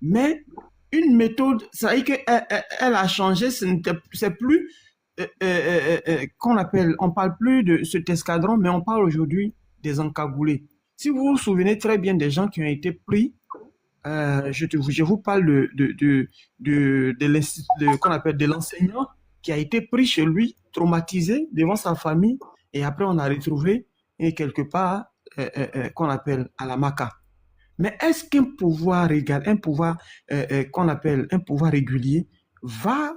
mais une méthode, ça veut dire qu'elle a changé. C'est plus qu'on appelle, on parle plus de cet escadron, mais on parle aujourd'hui des encagoulés. Si vous vous souvenez très bien des gens qui ont été pris, je vous parle qu'on appelle de l'enseignant qui a été pris chez lui, traumatisé devant sa famille, et après on a retrouvé et quelque part qu'on appelle à la Maca. Mais est-ce qu'un pouvoir égal, qu'on appelle un pouvoir régulier, va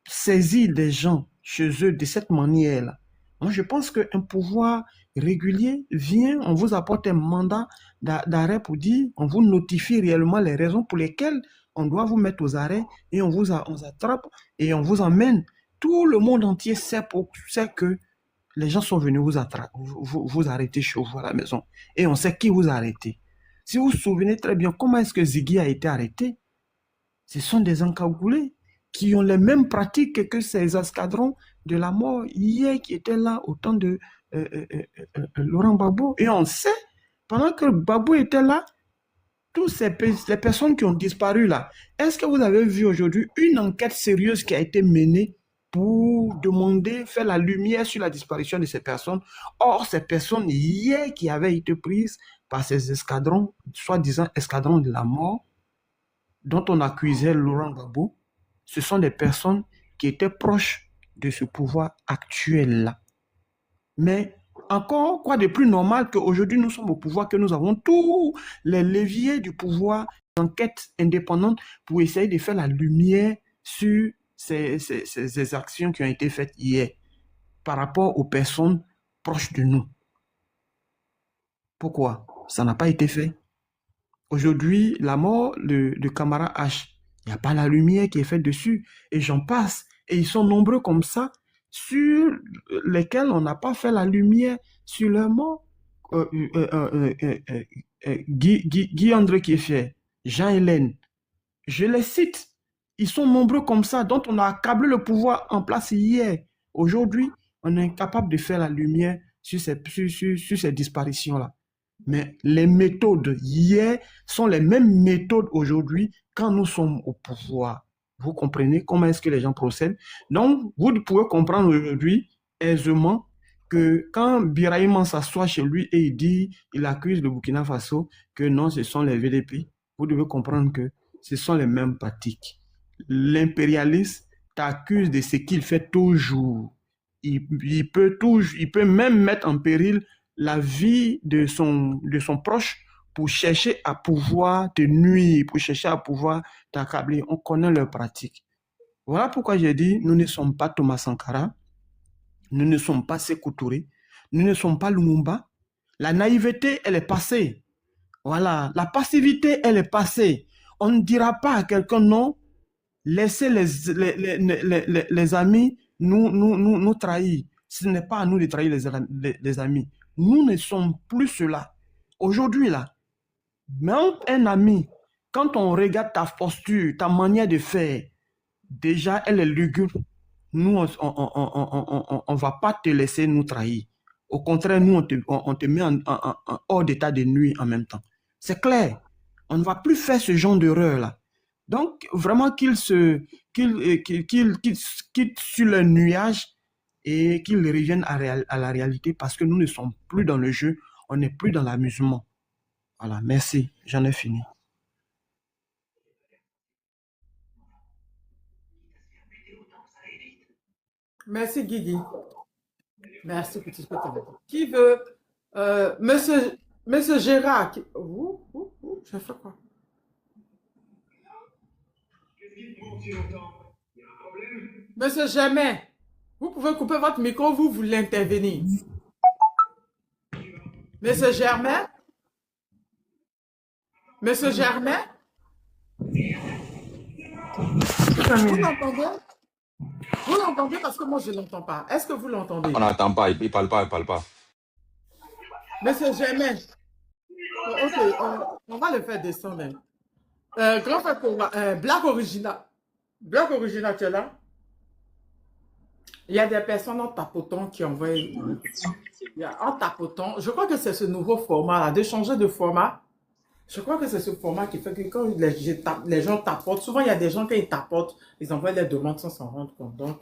saisir des gens chez eux de cette manière-là? Moi, je pense qu'un pouvoir régulier vient, on vous apporte un mandat d'arrêt pour dire, on vous notifie réellement les raisons pour lesquelles on doit vous mettre aux arrêts et on vous attrape et on vous emmène. Tout le monde entier sait que les gens sont venus vous arrêter chez vous à la maison et on sait qui vous a arrêté. Si vous vous souvenez très bien, comment est-ce que Ziggy a été arrêté? Ce sont des encagoulés qui ont les mêmes pratiques que ces escadrons de la mort hier qui étaient là au temps de Laurent Gbagbo. Et on sait, pendant que Gbagbo était là, toutes les personnes qui ont disparu là, est-ce que vous avez vu aujourd'hui une enquête sérieuse qui a été menée pour demander, faire la lumière sur la disparition de ces personnes? Or, ces personnes hier qui avaient été prises par ces escadrons, soi-disant escadrons de la mort, dont on accusait Laurent Gbagbo, ce sont des personnes qui étaient proches de ce pouvoir actuel-là. Mais encore, quoi de plus normal qu'aujourd'hui nous sommes au pouvoir, que nous avons tous les leviers du pouvoir d'enquête indépendante pour essayer de faire la lumière sur ces actions qui ont été faites hier par rapport aux personnes proches de nous. Pourquoi ça n'a pas été fait? Aujourd'hui, la mort de Camara H, il n'y a pas la lumière qui est faite dessus. Et j'en passe. Et ils sont nombreux comme ça, sur lesquels on n'a pas fait la lumière sur leur mort. Guy-André Kieffer, Jean-Hélène, je les cite. Ils sont nombreux comme ça, dont on a accablé le pouvoir en place hier. Aujourd'hui, on est incapable de faire la lumière sur ces disparitions-là. Mais les méthodes hier sont les mêmes méthodes aujourd'hui quand nous sommes au pouvoir. Vous comprenez comment est-ce que les gens procèdent? Donc, vous pouvez comprendre aujourd'hui aisément que quand Birahim s'assoit chez lui et il accuse le Burkina Faso que non, ce sont les VDP, vous devez comprendre que ce sont les mêmes pratiques. L'impérialiste t'accuse de ce qu'il fait toujours. Il peut même mettre en péril la vie de son proche pour chercher à pouvoir te nuire, pour chercher à pouvoir t'accabler. On connaît leurs pratiques. Voilà pourquoi j'ai dit, nous ne sommes pas Thomas Sankara, nous ne sommes pas Sékou Touré, nous ne sommes pas Lumumba. La naïveté, elle est passée. Voilà, la passivité, elle est passée. On ne dira pas à quelqu'un non, laissez les amis nous trahir. Ce n'est pas à nous de trahir les amis. Nous ne sommes plus cela. Aujourd'hui, là, même un ami, quand on regarde ta posture, ta manière de faire, déjà, elle est lugubre. Nous, on ne va pas te laisser nous trahir. Au contraire, nous, on te met en hors d'état de nuit en même temps. C'est clair. On ne va plus faire ce genre d'erreur-là. Donc, vraiment qu'ils quittent sur le nuage et qu'ils reviennent à la réalité parce que nous ne sommes plus dans le jeu, on n'est plus dans l'amusement. Voilà, merci, j'en ai fini. Merci Guigui. Merci petit peu. Qui veut Monsieur Gérard, je fais quoi? Monsieur Germain, vous pouvez couper votre micro, vous voulez intervenir. Monsieur Germain? Monsieur Germain? Vous l'entendez? Vous l'entendez parce que moi je ne l'entends pas. Est-ce que vous l'entendez? On n'entend pas, il parle pas. Monsieur Germain. Ok, on va le faire descendre. Grand frère, Black Original. Black Original, tu es là? Il y a des personnes en tapotant qui envoient. En tapotant, je crois que c'est ce nouveau format-là, de changer de format. Je crois que c'est ce format qui fait que quand les gens tapotent, souvent il y a des gens qui tapotent, ils envoient les demandes sans s'en rendre compte. Donc,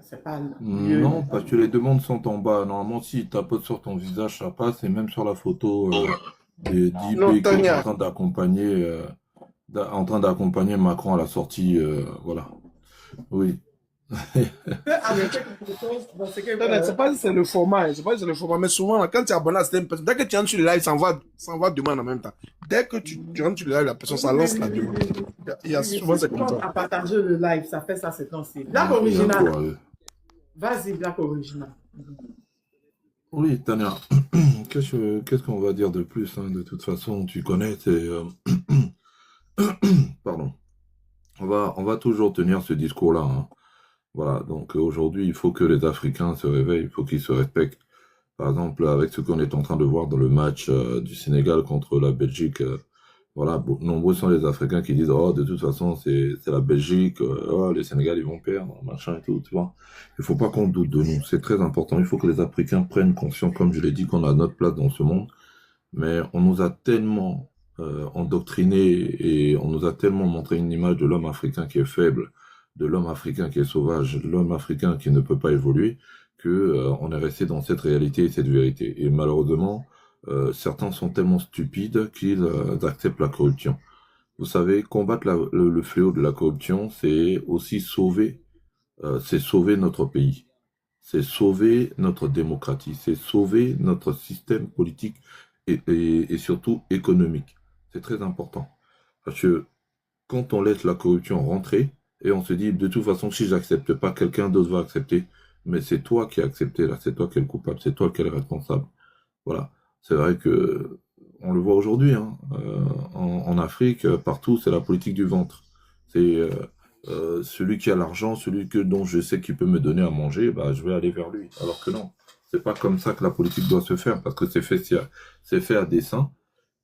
C'est pas Non, parce que les demandes sont en bas. Normalement, si tu tapotes sur ton visage, ça passe. Et même sur la photo d'IP Non, qui est Tania. en train d'accompagner Macron à la sortie. Voilà. Oui. Avec quelque chose, dans ce que, Tania, c'est pas si c'est le format, hein, c'est pas si c'est le format, mais souvent, là, quand tu es abonné à cette personne, dès que tu entres sur le live, ça envoie demande en même temps. Dès que tu entres sur le live, la personne, ça lance la demande. Il y a souvent, c'est comme ça. à partager le live, ça fait ça, c'est temps-ci. Black original. Vas-y, Black original. Oui, Tania. Qu'est-ce qu'on va dire de plus, hein? De toute façon, tu connais, c'est... Pardon. On va toujours tenir ce discours-là, hein. Voilà, donc aujourd'hui, il faut que les Africains se réveillent, il faut qu'ils se respectent. Par exemple, avec ce qu'on est en train de voir dans le match du Sénégal contre la Belgique, voilà, nombreux sont les Africains qui disent « Oh, de toute façon, c'est la Belgique, oh, les Sénégal, ils vont perdre, machin et tout, tu vois. » Il faut pas qu'on doute de nous, c'est très important. Il faut que les Africains prennent conscience, comme je l'ai dit, qu'on a notre place dans ce monde. Mais on nous a tellement endoctrinés et on nous a tellement montré une image de l'homme africain qui est faible, de l'homme africain qui est sauvage, de l'homme africain qui ne peut pas évoluer, que on est resté dans cette réalité et cette vérité. Et malheureusement, certains sont tellement stupides qu'ils acceptent la corruption. Vous savez, combattre le fléau de la corruption, c'est aussi sauver notre pays, c'est sauver notre démocratie, c'est sauver notre système politique et surtout économique. C'est très important. Parce que quand on laisse la corruption rentrer, et on se dit, de toute façon, si j'accepte pas, quelqu'un d'autre va accepter. Mais c'est toi qui as accepté, là, c'est toi qui es le coupable, c'est toi qui es le responsable. Voilà. C'est vrai que, on le voit aujourd'hui, hein, en Afrique, partout, c'est la politique du ventre. C'est celui qui a l'argent, dont je sais qu'il peut me donner à manger, bah, je vais aller vers lui. Alors que non, c'est pas comme ça que la politique doit se faire, parce que c'est fait à dessein.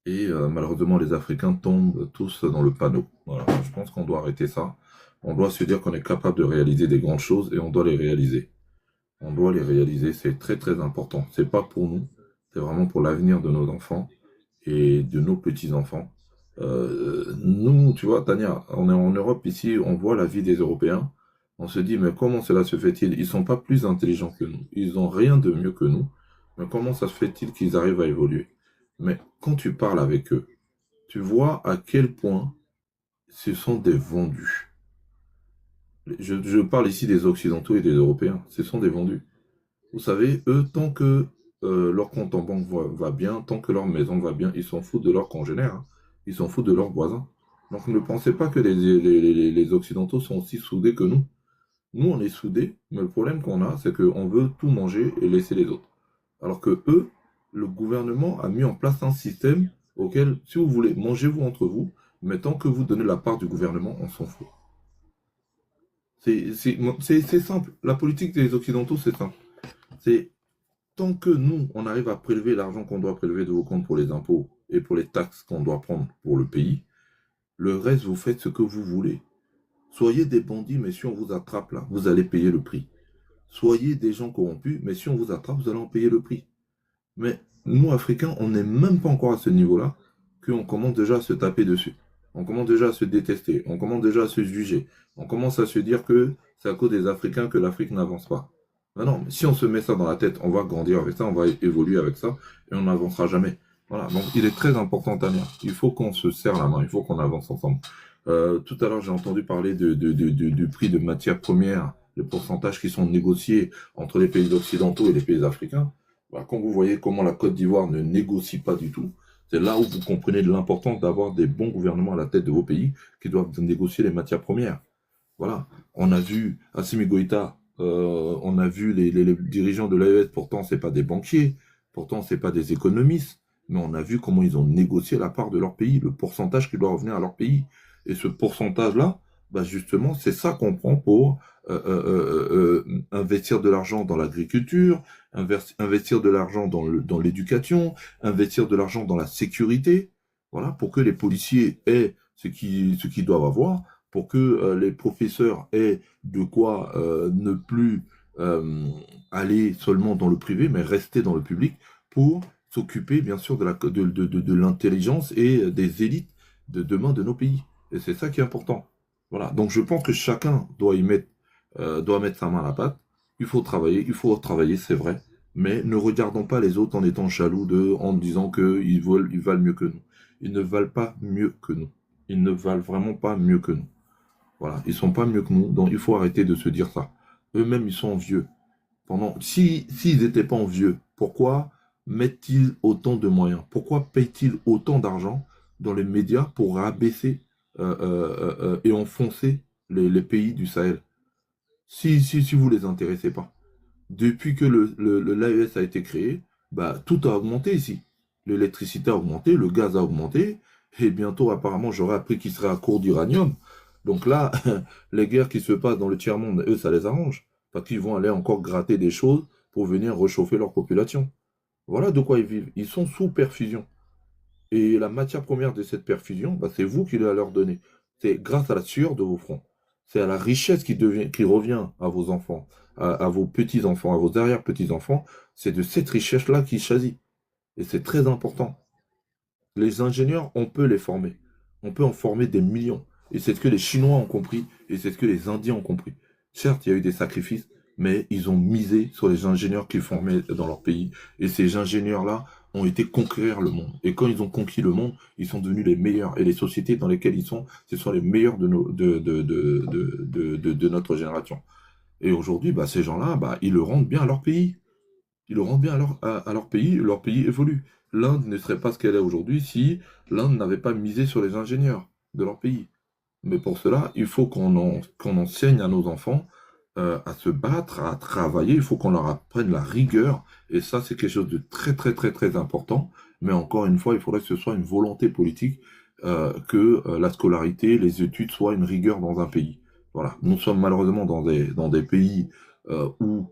Et malheureusement, les Africains tombent tous dans le panneau. Voilà. Je pense qu'on doit arrêter ça. On doit se dire qu'on est capable de réaliser des grandes choses et on doit les réaliser. On doit les réaliser, c'est très très important. C'est pas pour nous, c'est vraiment pour l'avenir de nos enfants et de nos petits-enfants. Nous, tu vois, Tania, on est en Europe ici, on voit la vie des Européens. On se dit, mais comment cela se fait-il? Ils sont pas plus intelligents que nous. Ils ont rien de mieux que nous. Mais comment ça se fait-il qu'ils arrivent à évoluer? Mais quand tu parles avec eux, tu vois à quel point ce sont des vendus. Je parle ici des Occidentaux et des Européens. Ce sont des vendus. Vous savez, eux, tant que leur compte en banque va bien, tant que leur maison va bien, ils s'en foutent de leurs congénères. Hein. Ils s'en foutent de leurs voisins. Donc ne pensez pas que les Occidentaux sont aussi soudés que nous. Nous, on est soudés, mais le problème qu'on a, c'est qu'on veut tout manger et laisser les autres. Alors que eux, le gouvernement a mis en place un système auquel, si vous voulez, mangez-vous entre vous, mais tant que vous donnez la part du gouvernement, on s'en fout. C'est simple. La politique des Occidentaux, c'est simple. C'est tant que nous, on arrive à prélever l'argent qu'on doit prélever de vos comptes pour les impôts et pour les taxes qu'on doit prendre pour le pays, le reste, vous faites ce que vous voulez. Soyez des bandits, mais si on vous attrape là, vous allez payer le prix. Soyez des gens corrompus, mais si on vous attrape, vous allez en payer le prix. Mais nous, Africains, on n'est même pas encore à ce niveau-là qu'on commence déjà à se taper dessus. On commence déjà à se détester. On commence déjà à se juger. On commence à se dire que c'est à cause des Africains que l'Afrique n'avance pas. Mais non, mais si on se met ça dans la tête, on va grandir avec ça, on va évoluer avec ça, et on n'avancera jamais. Voilà, donc il est très important, Tania. Il faut qu'on se serre la main, il faut qu'on avance ensemble. Tout à l'heure, j'ai entendu parler du prix de matières premières, les pourcentages qui sont négociés entre les pays occidentaux et les pays africains. Voilà, quand vous voyez comment la Côte d'Ivoire ne négocie pas du tout, c'est là où vous comprenez l'importance d'avoir des bons gouvernements à la tête de vos pays qui doivent négocier les matières premières. Voilà, on a vu Assimi Goïta, on a vu les dirigeants de l'AES, pourtant c'est pas des banquiers, pourtant c'est pas des économistes, mais on a vu comment ils ont négocié la part de leur pays, le pourcentage qui doit revenir à leur pays. Et ce pourcentage-là, bah justement, c'est ça qu'on prend pour investir de l'argent dans l'agriculture, investir de l'argent dans l'éducation, investir de l'argent dans la sécurité, voilà, pour que les policiers aient ce qu'ils doivent avoir, pour que les professeurs aient de quoi ne plus aller seulement dans le privé, mais rester dans le public pour s'occuper bien sûr de l'intelligence et des élites de demain de nos pays. Et c'est ça qui est important. Voilà. Donc je pense que chacun doit y mettre doit mettre sa main à la pâte. Il faut travailler, c'est vrai. Mais ne regardons pas les autres en étant jaloux d'eux, en disant qu'ils valent mieux que nous. Ils ne valent pas mieux que nous. Ils ne valent vraiment pas mieux que nous. Voilà, ils sont pas mieux que nous, donc il faut arrêter de se dire ça. Eux-mêmes, ils sont envieux. S'ils n'étaient pas envieux, pourquoi mettent-ils autant de moyens? Pourquoi payent-ils autant d'argent dans les médias pour rabaisser et enfoncer les pays du Sahel? Si vous les intéressez pas. Depuis que l'AES a été créé, bah, tout a augmenté ici. L'électricité a augmenté, le gaz a augmenté, et bientôt, apparemment, j'aurais appris qu'il serait à court d'uranium. Donc là, les guerres qui se passent dans le tiers-monde, eux, ça les arrange. Parce qu'ils vont aller encore gratter des choses pour venir réchauffer leur population. Voilà de quoi ils vivent. Ils sont sous perfusion. Et la matière première de cette perfusion, bah, c'est vous qui la leur donnez. C'est grâce à la sueur de vos fronts. C'est à la richesse qui revient à vos enfants, à vos petits-enfants, à vos arrière-petits-enfants. C'est de cette richesse-là qu'ils choisissent. Et c'est très important. Les ingénieurs, on peut les former. On peut en former des millions. Et c'est ce que les Chinois ont compris, et c'est ce que les Indiens ont compris. Certes, il y a eu des sacrifices, mais ils ont misé sur les ingénieurs qu'ils formaient dans leur pays. Et ces ingénieurs-là ont été conquérir le monde. Et quand ils ont conquis le monde, ils sont devenus les meilleurs. Et les sociétés dans lesquelles ils sont, ce sont les meilleurs de notre génération. Et aujourd'hui, bah, ces gens-là, bah, ils le rendent bien à leur pays. Ils le rendent bien à leur pays évolue. L'Inde ne serait pas ce qu'elle est aujourd'hui si l'Inde n'avait pas misé sur les ingénieurs de leur pays. Mais pour cela, il faut qu'on enseigne à nos enfants à se battre, à travailler. Il faut qu'on leur apprenne la rigueur. Et ça, c'est quelque chose de très, très, très, très important. Mais encore une fois, il faudrait que ce soit une volonté politique que la scolarité, les études soient une rigueur dans un pays. Voilà. Nous sommes malheureusement dans des pays où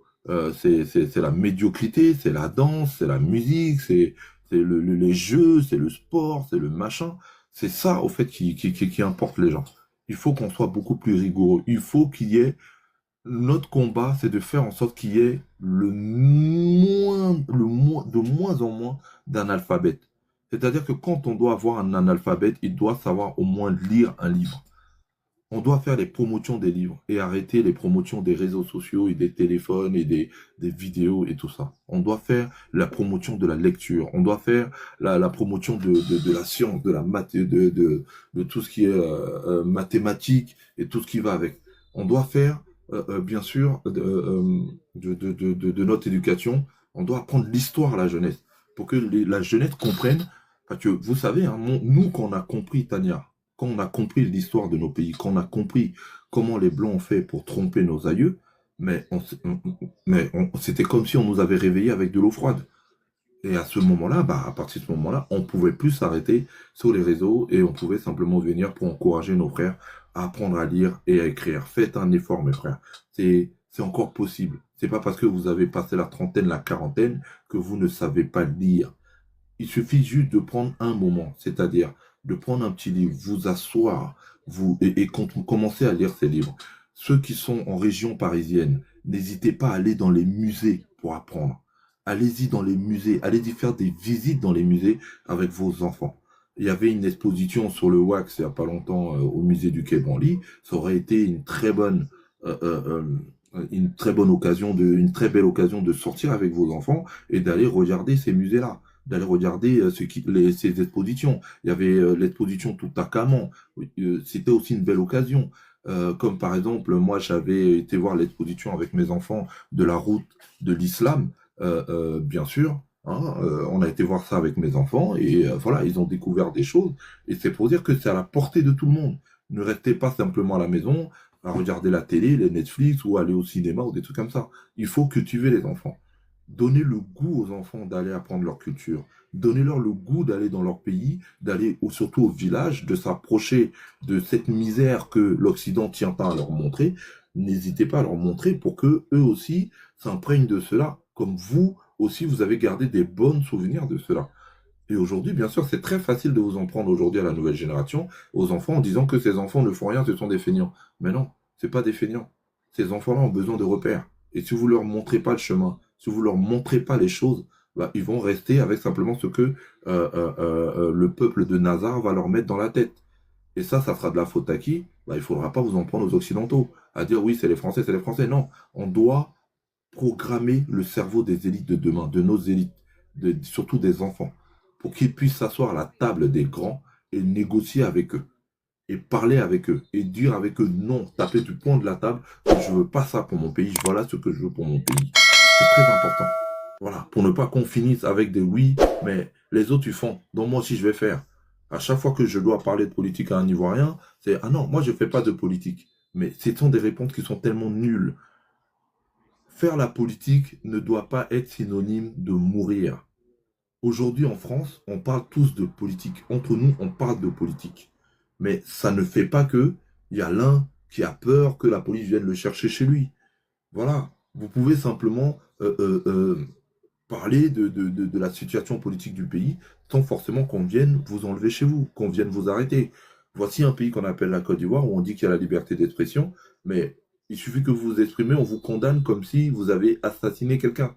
c'est la médiocrité, c'est la danse, c'est la musique, c'est les jeux, c'est le sport, c'est le machin. C'est ça, au fait, qui importe les gens. Il faut qu'on soit beaucoup plus rigoureux. Il faut qu'il y ait... Notre combat, c'est de faire en sorte qu'il y ait de moins en moins d'analphabètes. C'est-à-dire que quand on doit avoir un analphabète, il doit savoir au moins lire un livre. On doit faire les promotions des livres et arrêter les promotions des réseaux sociaux et des téléphones et des vidéos et tout ça. On doit faire la promotion de la lecture. On doit faire la promotion de la science, de la maths, de tout ce qui est mathématique et tout ce qui va avec. On doit faire, bien sûr, de notre éducation, on doit apprendre l'histoire à la jeunesse pour que la jeunesse comprenne. Parce que vous savez, hein, nous, quand on a compris, Tania, quand on a compris l'histoire de nos pays, quand on a compris comment les Blancs ont fait pour tromper nos aïeux, mais c'était comme si on nous avait réveillés avec de l'eau froide. Et à ce moment-là, bah, à partir de ce moment-là, on pouvait plus s'arrêter sur les réseaux et on pouvait simplement venir pour encourager nos frères à apprendre à lire et à écrire. Faites un effort, mes frères. C'est encore possible. C'est pas parce que vous avez passé la trentaine, la quarantaine que vous ne savez pas lire. Il suffit juste de prendre un moment, c'est-à-dire de prendre un petit livre, vous asseoir, et commencer à lire ces livres. Ceux qui sont en région parisienne, n'hésitez pas à aller dans les musées pour apprendre. Allez-y dans les musées, allez-y faire des visites dans les musées avec vos enfants. Il y avait une exposition sur le wax il n'y a pas longtemps au musée du Quai Branly. Ça aurait été une très belle occasion de sortir avec vos enfants et d'aller regarder ces musées-là, d'aller regarder ces expositions. Il y avait l'exposition Toutankhamon. C'était aussi une belle occasion. Comme par exemple, moi j'avais été voir l'exposition avec mes enfants de la route de l'islam, bien sûr. Hein, on a été voir ça avec mes enfants et voilà, ils ont découvert des choses. Et c'est pour dire que c'est à la portée de tout le monde. Ne restez pas simplement à la maison à regarder la télé, les Netflix ou aller au cinéma ou des trucs comme ça. Il faut cultiver les enfants. Donnez le goût aux enfants d'aller apprendre leur culture. Donnez-leur le goût d'aller dans leur pays, d'aller surtout au village, de s'approcher de cette misère que l'Occident tient à leur montrer. N'hésitez pas à leur montrer pour que eux aussi s'imprègnent de cela, comme vous aussi vous avez gardé des bons souvenirs de cela. Et aujourd'hui, bien sûr, c'est très facile de vous en prendre aujourd'hui à la nouvelle génération, aux enfants, en disant que ces enfants ne font rien, ce sont des feignants. Mais non, c'est pas des feignants. Ces enfants-là ont besoin de repères. Et si vous leur montrez pas le chemin, si vous leur montrez pas les choses, bah, ils vont rester avec simplement ce que le peuple de Nazar va leur mettre dans la tête. Et ça sera de la faute à qui? Bah, bah, il ne faudra pas vous en prendre aux Occidentaux, à dire oui, c'est les Français, c'est les Français. Non, on doit programmer le cerveau des élites de demain, de nos élites, surtout des enfants, pour qu'ils puissent s'asseoir à la table des grands et négocier avec eux, et parler avec eux, et dire avec eux non, taper du poing de la table, je veux pas ça pour mon pays, voilà ce que je veux pour mon pays. C'est très important. Voilà, pour ne pas qu'on finisse avec des oui, mais les autres ils font, donc moi aussi je vais faire. À chaque fois que je dois parler de politique à un Ivoirien, c'est ah non, moi je fais pas de politique. Mais ce sont des réponses qui sont tellement nulles. Faire la politique ne doit pas être synonyme de mourir. Aujourd'hui en France, on parle tous de politique. Entre nous, on parle de politique. Mais ça ne fait pas que il y a l'un qui a peur que la police vienne le chercher chez lui. Voilà. Vous pouvez simplement parler de la situation politique du pays sans forcément qu'on vienne vous enlever chez vous, qu'on vienne vous arrêter. Voici un pays qu'on appelle la Côte d'Ivoire où on dit qu'il y a la liberté d'expression, mais il suffit que vous vous exprimez, on vous condamne comme si vous avez assassiné quelqu'un.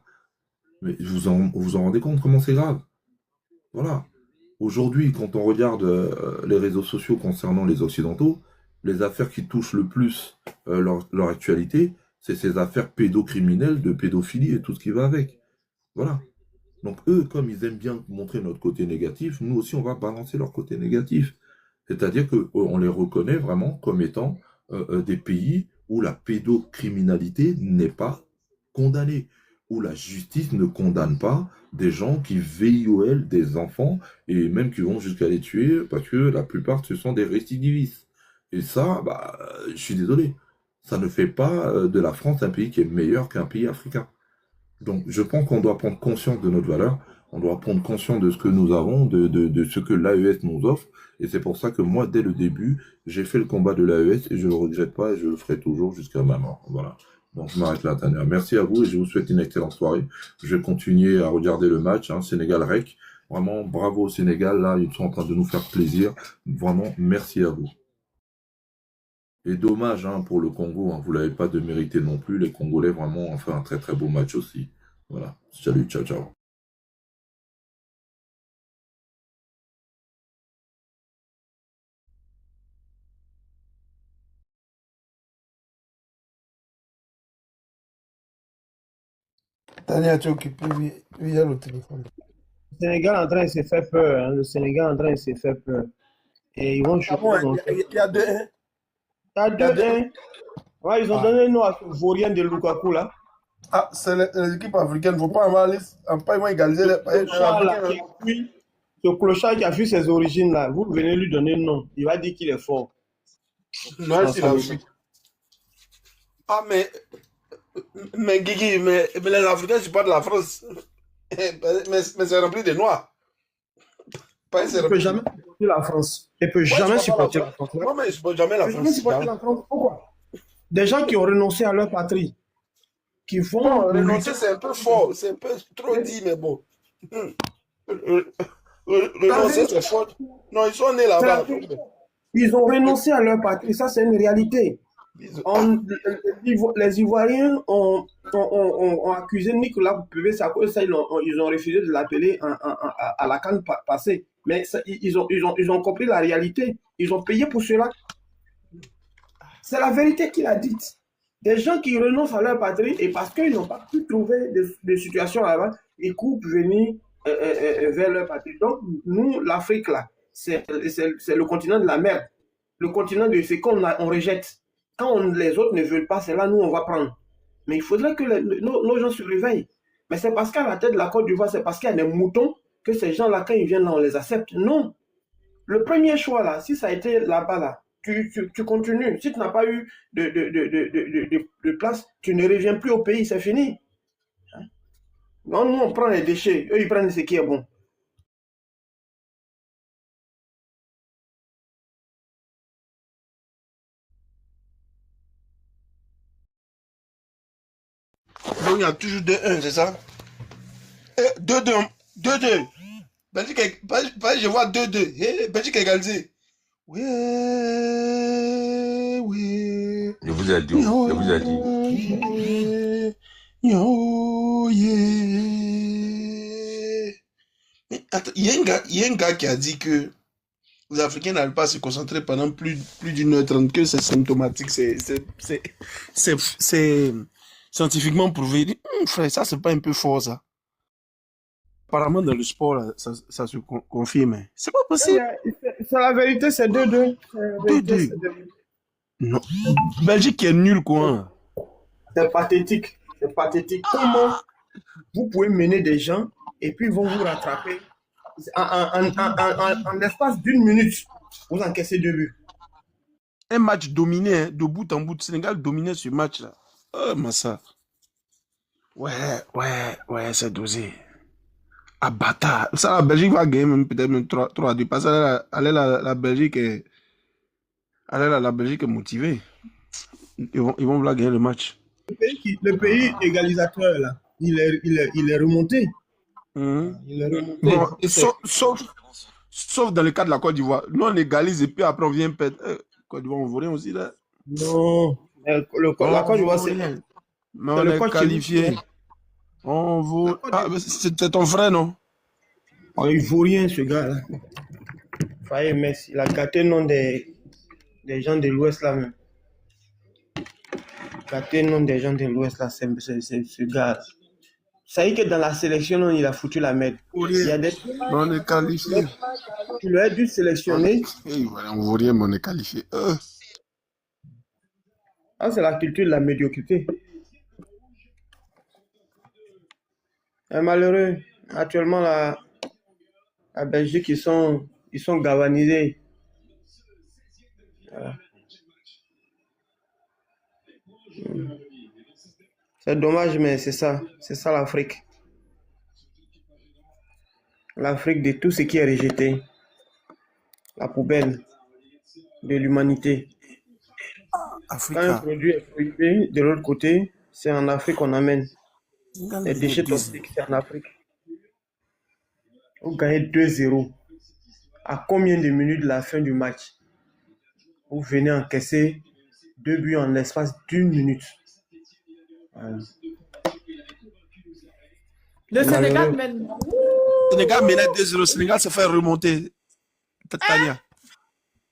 Mais vous en rendez compte comment c'est grave? Voilà. Aujourd'hui, quand on regarde les réseaux sociaux concernant les Occidentaux, les affaires qui touchent le plus leur actualité, c'est ces affaires pédocriminelles, de pédophilie et tout ce qui va avec. Voilà. Donc eux, comme ils aiment bien montrer notre côté négatif, nous aussi on va balancer leur côté négatif. C'est-à-dire qu'on les reconnaît vraiment comme étant des pays où la pédocriminalité n'est pas condamnée, où la justice ne condamne pas des gens qui VIOL des enfants et même qui vont jusqu'à les tuer parce que la plupart ce sont des récidivistes. Et ça, bah, je suis désolé, ça ne fait pas de la France un pays qui est meilleur qu'un pays africain. Donc, je pense qu'on doit prendre conscience de notre valeur, on doit prendre conscience de ce que nous avons, de ce que l'AES nous offre, et c'est pour ça que moi, dès le début, j'ai fait le combat de l'AES, et je ne le regrette pas, et je le ferai toujours jusqu'à ma mort. Voilà. Donc, je m'arrête là, Tania. Merci à vous, et je vous souhaite une excellente soirée. Je vais continuer à regarder le match, Sénégal-REC. Vraiment, bravo au Sénégal, là, ils sont en train de nous faire plaisir. Vraiment, merci à vous. Et dommage pour le Congo, vous ne l'avez pas de mérité non plus. Les Congolais vraiment ont fait un très très beau match aussi. Voilà. Salut, ciao, ciao. Tania, tu es occupé, oui, il y a le téléphone. Le Sénégal est en train de se faire peur. Le Sénégal est en train de se faire peur. Et ils vont Ah bon, chuter. il y a 2-1. Il y a Il y a 2-1. 2-1. Ouais, ils ont donné le nom à ce vaurien de Lukaku là. Ah, c'est les équipes africaines. Il ne faut pas pas égaliser les Africains. Ce clochard qui a fui ses origines là, vous venez lui donner le nom. Il va dire qu'il est fort. Non, c'est la vie. Ah, mais Guigui, mais les Africains, c'est pas de la France. Mais c'est rempli de Noirs. Il ne peut jamais supporter la France. Il ne peut jamais supporter la France. Non, mais il ne supporte jamais la France. Pourquoi? Des gens qui ont renoncé à leur patrie, qui vont... Non, renoncer, c'est un peu fort. C'est un peu trop dit, mais bon. Renoncer, c'est fort. Non, ils sont nés là-bas. Ils ont renoncé à leur patrie. Ça, c'est une réalité. Les Ivoiriens ont accusé Nicolas Pevé Sarkozy, ça, ils ont refusé de l'appeler à la CAN passée. Mais ça, ils ont compris la réalité. Ils ont payé pour cela. C'est la vérité qu'il a dite. Des gens qui renoncent à leur patrie et parce qu'ils n'ont pas pu trouver des situations là-bas, ils coupent venir vers leur patrie. Donc, nous, l'Afrique, là, c'est le continent de la merde. Le continent de ce qu'on rejette. Quand les autres ne veulent pas, c'est là nous on va prendre. Mais il faudrait que nos gens se réveillent. Mais c'est parce qu'à la tête de la Côte d'Ivoire, c'est parce qu'il y a des moutons que ces gens-là, quand ils viennent là, on les accepte. Non. Le premier choix là, si ça a été là-bas là, tu continues. Si tu n'as pas eu de place, tu ne reviens plus au pays, c'est fini. Non, nous on prend les déchets, eux ils prennent ce qui est bon. Donc il y a toujours 2-1, c'est ça? 2-2. 2-2. Belgique, je vois 2-2. Belgique égalisé. Oui, oui. Je vous ai dit. Je vous ai dit. Mais attends, il y a un gars qui a dit que Les Africains n'arrivent pas à se concentrer pendant plus d'une heure trente, que c'est symptomatique, c'est scientifiquement prouvé. Frère, ça, c'est pas un peu fort, ça. Apparemment, dans le sport, là, ça se confirme. C'est pas possible. C'est la vérité, c'est 2-2. 2-2. Non. Belgique est nul, quoi. C'est pathétique. C'est pathétique. Comment vous pouvez mener des gens et puis ils vont vous rattraper en l'espace d'une minute, vous encaissez 2 buts. Un match dominé, hein, de bout en bout. Sénégal dominait ce match-là. Oh, Massa. Ouais, c'est dosé. Ah, bâtard. Ça, la Belgique va gagner même peut-être même 3-2. Parce que la Belgique est... la Belgique est motivée. Ils vont vouloir gagner le match. Le pays égalisateur, là, il est remonté. Il est remonté. Bon, sauf dans le cas de la Côte d'Ivoire. Nous, on égalise et puis après, on vient perdre. Côte d'Ivoire, on vaut rien aussi, là. Non. La Côte d'Ivoire, c'est... Mais on est qualifié. On vaut... Ah, c'est ton frère, non? Oh, il vaut rien, ce gars-là. Faye Messi, il a gâté le nom des gens de l'Ouest, là, même. Gâté le nom des gens de l'Ouest, là, c'est ce gars-là. Ça y est que dans la sélection, non, il a foutu la merde. Il y a des... On est qualifié. Tu l'aurais dû sélectionner. On vaut rien, mais on est qualifié. Ah, c'est la culture de la médiocrité. Et malheureux, actuellement, la Belgique, ils sont galvanisés. Voilà. C'est dommage, mais c'est ça l'Afrique. L'Afrique de tout ce qui est rejeté. La poubelle de l'humanité. Quand un produit est prohibé, de l'autre côté, c'est en Afrique qu'on amène. Les déchets toxiques, c'est en Afrique. Vous gagnez 2-0. À combien de minutes de la fin du match? Vous venez encaisser 2 buts en l'espace d'1 minute. Voilà. Le Sénégal mène. Le Sénégal menait 2-0. Le Sénégal se fait remonter. Tania.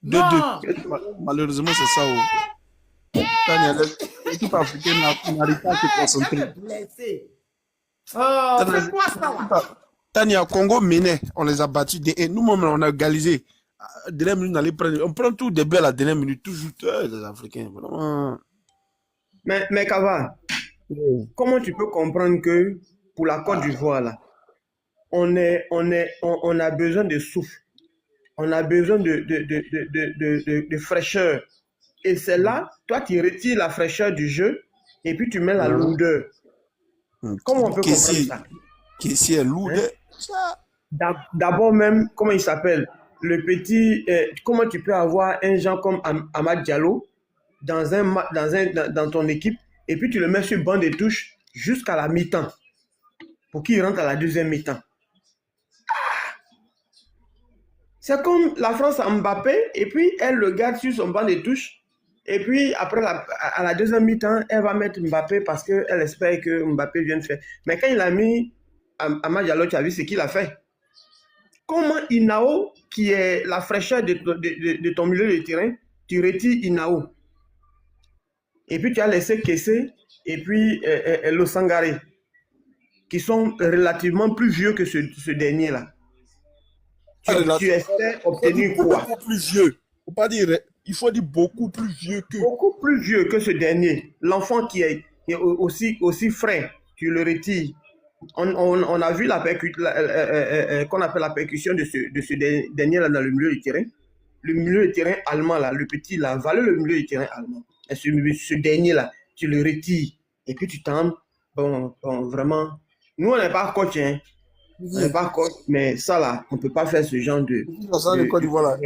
2-2. Malheureusement, c'est ça. Tania, l'équipe africaine n'arrive pas à se concentrer. Oh, c'est quoi ça là? Tania, Congo menait. On les a battus. Et nous-mêmes, on a égalisé. Dernière minute, on allait prendre. On prend tout des buts à la dernière minute. Toujours les Africains. Vraiment. Mais Kava, comment tu peux comprendre que pour la Côte d'Ivoire, là, on a besoin de souffle, on a besoin de fraîcheur. Et c'est là, toi, tu retires la fraîcheur du jeu et puis tu mets la lourdeur. Comment on peut comprendre ça? Qui est lourdeur? D'abord même, comment il s'appelle? Le petit, comment tu peux avoir un genre comme Amad Diallo dans ton équipe et puis tu le mets sur le banc de touche jusqu'à la mi-temps pour qu'il rentre à la deuxième mi-temps. C'est comme la France à Mbappé et puis elle le garde sur son banc de touche et puis après à la deuxième mi-temps elle va mettre Mbappé parce qu'elle espère que Mbappé vienne faire. Mais quand il a mis Amad Diallo, tu as vu ce qu'il a fait? Comment Inao, qui est la fraîcheur de ton milieu de terrain, tu retires Inao et puis tu as laissé Kessé et puis Losangare qui sont relativement plus vieux que ce dernier-là. Tu espères obtenir quoi? Beaucoup plus vieux. Faut pas dire, il faut dire beaucoup plus vieux que. Beaucoup plus vieux que ce dernier. L'enfant qui est aussi frais, tu le retires. On a vu qu'on appelle la percussion de ce dernier-là dans le milieu du terrain. Le milieu du terrain allemand, là, le petit, là, valait le milieu du terrain allemand. Et ce dernier-là, tu le retires. Et puis tu t'en... Bon, vraiment... Nous, on n'est pas coach, hein. On n'est pas coach, mais ça, là, on ne peut pas faire ce genre de... Dans la Côte d'Ivoire, là.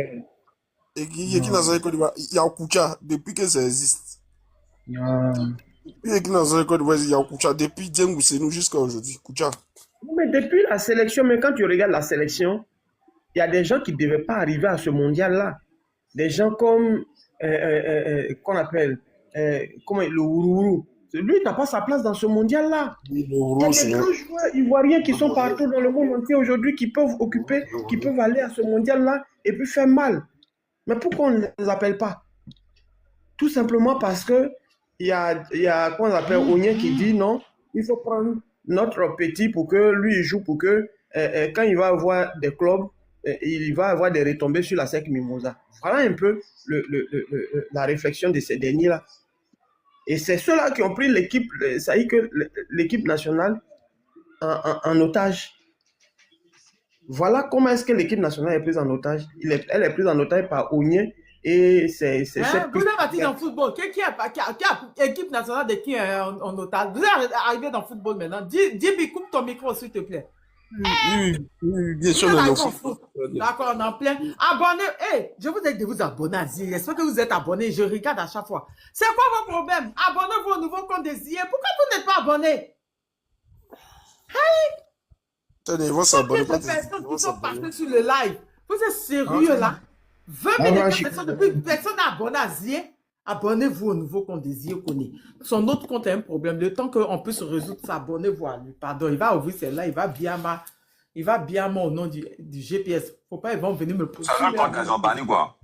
Et qui dans la Côte d'Ivoire? Il y a Koucha, depuis que ça existe. Depuis que dans la Côte d'Ivoire, il y a Koucha, depuis Djengou, c'est nous jusqu'à aujourd'hui. Koucha. Mais depuis la sélection, mais quand tu regardes la sélection, il y a des gens qui ne devaient pas arriver à ce mondial-là. Des gens comme, qu'on appelle, comme le Ourourou. Lui, il n'a pas sa place dans ce mondial-là. Oui, le Il y a Euro, des c'est... grands joueurs ivoiriens qui sont partout dans le monde entier aujourd'hui, qui peuvent occuper, qui peuvent aller à ce mondial-là et puis faire mal. Mais pourquoi on ne les appelle pas? Tout simplement parce que il y a comment on appelle, Onyen qui dit non, il faut prendre notre petit pour que lui il joue, pour que quand il va avoir des clubs, il va avoir des retombées sur la SEC Mimosa. Voilà un peu la réflexion de ces derniers-là. Et c'est ceux-là qui ont pris l'équipe, ça y est que l'équipe nationale en otage. Voilà comment est-ce que l'équipe nationale est prise en otage. Elle est prise en otage par Onyen et c'est Hein? cette Vous êtes parti dans le football. Qui a équipe nationale de qui est en otage? Vous êtes arrivé dans le football maintenant. Dis, coupe ton micro, s'il te plaît. Oui, bien sûr, Vous êtes le d'accord, foot. D'accord, on est en plein. Abonnez. Hey, je vous ai dit de vous abonner à Zia. J'espère que vous êtes abonnés. Je regarde à chaque fois. C'est quoi vos problèmes? Abonnez-vous au nouveau compte de Zia. Pourquoi vous n'êtes pas abonné? Tenez, ils vont s'abonner. Combien de personnes qui sont parties sur le live? Vous êtes sérieux là? 20 Ah, 000 ouais, je- personnes, depuis personne n'a abonné à Zia. Abonnez-vous au nouveau compte de Zia Kone. Son autre compte a un problème. Le temps qu'on puisse résoudre ça, abonnez-vous à lui. Pardon, il va ouvrir celle-là, il va bien au nom du GPS. Faut pas, ils vont venir me poser. C'est un compte qu'ils ont banni, quoi.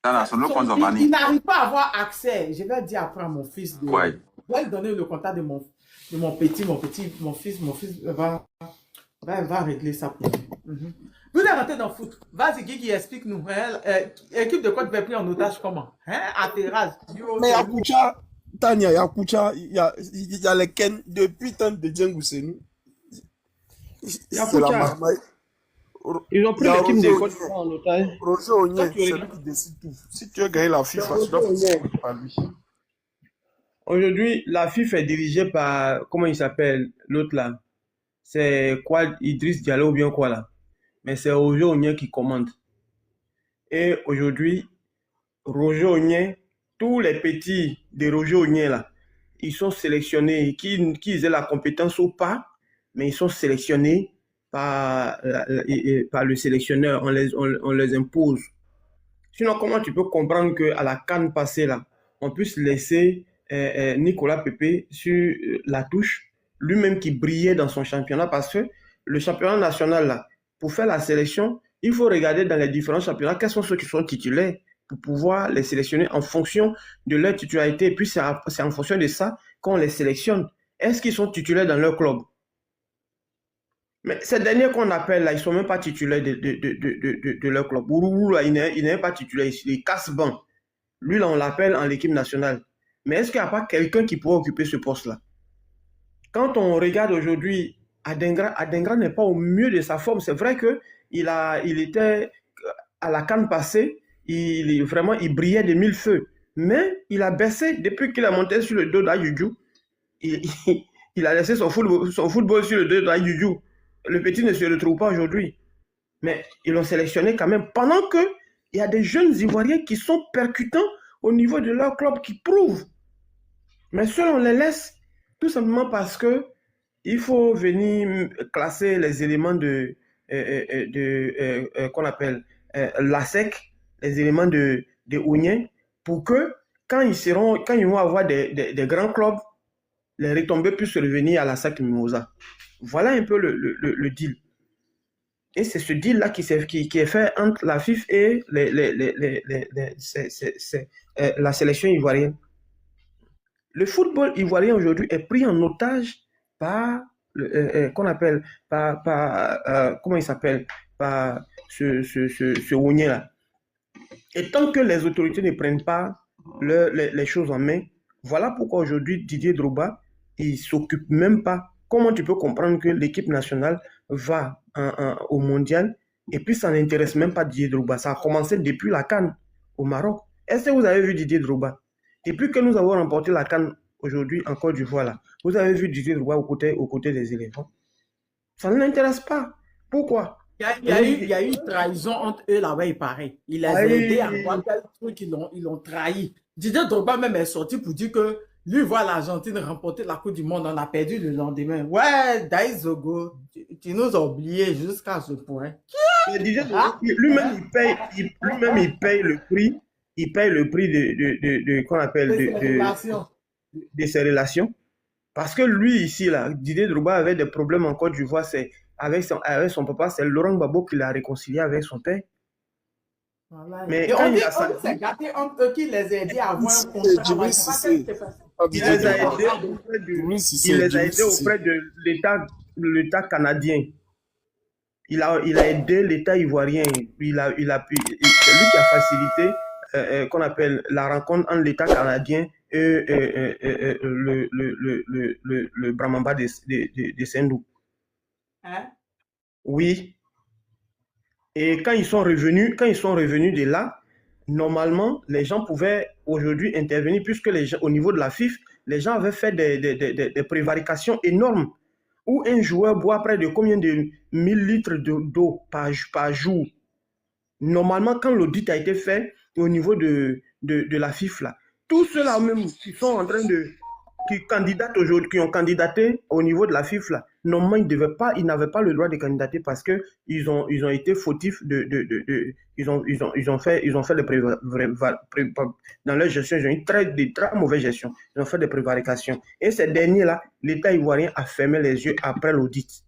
C'est le compte qu'ils ont Il banni. n'arrive pas à avoir accès. Je vais dire après à mon fils de. Ouais. Je vais lui donner le contact de mon petit. Mon fils va régler ça pour lui. Mhm. Vous êtes rentré dans le foot. Vas-y, Guigui, explique-nous. Hein, équipe de quoi tu vas pris en otage comment? Hein? Atterrage. Mais Yakucha, Tania, Yakucha, il y a les Ken depuis tant de Djengou Senu. C'est la Yakucha. marmaille. Ils ont pris Il y a l'équipe de Roger Côte d'Ivoire en otage. Roger Onyen, Toi, tu c'est lui regardes. qui décide tout. Si tu veux gagner la FIFA, tu dois passer par lui. Aujourd'hui, la FIFA est dirigée par, comment il s'appelle, l'autre là? C'est quoi, Idriss Diallo ou bien quoi là? Mais c'est Roger Onyen qui commande. Et aujourd'hui, Roger Onyen, tous les petits de Roger Onyen là, ils sont sélectionnés, qu'ils aient la compétence ou pas, mais ils sont sélectionnés par le sélectionneur, on les impose. Sinon, comment tu peux comprendre qu'à la CAN passée là, on puisse laisser Nicolas Pepe sur la touche, lui-même qui brillait dans son championnat, parce que le championnat national là, pour faire la sélection, il faut regarder dans les différents championnats quels sont ceux qui sont titulaires pour pouvoir les sélectionner en fonction de leur titularité. Et puis c'est en fonction de ça qu'on les sélectionne. Est-ce qu'ils sont titulaires dans leur club? Mais ces derniers qu'on appelle là, ils ne sont même pas titulaires de leur club. Ouroulou, là, il n'est même pas titulaire ici. Il casse banc. Lui, là, on l'appelle en l'équipe nationale. Mais est-ce qu'il n'y a pas quelqu'un qui pourrait occuper ce poste-là? Quand on regarde aujourd'hui, Adingra n'est pas au mieux de sa forme. C'est vrai qu'il était à la CAN passée, il brillait de mille feux. Mais il a baissé depuis qu'il a monté sur le dos d'Ayuju. Il a laissé son football sur le dos d'Ayuju. Le petit ne se retrouve pas aujourd'hui. Mais ils l'ont sélectionné quand même. Pendant qu'il y a des jeunes Ivoiriens qui sont percutants au niveau de leur club, qui prouvent. Mais ceux on les laisse tout simplement parce que il faut venir classer les éléments qu'on appelle la SEC, les éléments de Onyen, pour que quand ils vont avoir des grands clubs, les retombées puissent revenir à la SEC Mimosa. Voilà un peu le deal. Et c'est ce deal-là qui est fait entre la FIFA et la sélection ivoirienne. Le football ivoirien aujourd'hui est pris en otage par comment il s'appelle, par ce Onyen-là. Et tant que les autorités ne prennent pas les choses en main, voilà pourquoi aujourd'hui Didier Drogba, il ne s'occupe même pas. Comment tu peux comprendre que l'équipe nationale va au mondial et puis ça n'intéresse même pas Didier Drogba? Ça a commencé depuis la CAN au Maroc. Est-ce que vous avez vu Didier Drogba? Depuis que nous avons remporté la CAN aujourd'hui en Côte d'Ivoire, là, vous avez vu Didier Drogba aux côtés des éléphants? Ça ne l'intéresse pas. Pourquoi? Il y a eu une trahison entre eux là-bas, il paraît. Il les a aidés à voir quel truc ils l'ont trahi. Didier Drogba même est sorti pour dire que lui voit l'Argentine remporter la Coupe du Monde, on a perdu le lendemain. Ouais, Daizogo, tu nous as oubliés jusqu'à ce point. Lui-même, il paye le prix. Il paye le prix de qu'on appelle de ses relations. Parce que lui, ici, là, Didier Drogba avait des problèmes en Côte d'Ivoire. Avec son papa, c'est Laurent Gbagbo qui l'a réconcilié avec son père. Voilà. Mais Et quand on dit il a on senti, s'est gâté entre eux qui les a aidés à avoir un contrat. Djibril C'est pas Cissé. qu'est-ce qui s'est passé. il les a aidés Djibril Cissé, il les a Djibril aidés Cissé. auprès de l'État canadien. Il a aidé l'État ivoirien. C'est lui qui a facilité qu'on appelle la rencontre entre l'État canadien et le Brahmamba de Sendou. Hein? Oui. Et quand ils sont revenus de là, normalement, les gens pouvaient aujourd'hui intervenir puisque au niveau de la FIF, les gens avaient fait des prévarications énormes où un joueur boit près de combien de 1000 litres d'eau par jour. Normalement, quand l'audit a été fait au niveau de la FIF, là, tous ceux-là même qui sont en train qui candidatent aujourd'hui, qui ont candidaté au niveau de la FIF, là, normalement, ils n'avaient pas le droit de candidater parce que ils ont été fautifs ils ont fait dans leur gestion, ils ont eu de très mauvaise gestion. Ils ont fait des prévarications. Et ces derniers-là, l'État ivoirien a fermé les yeux après l'audit.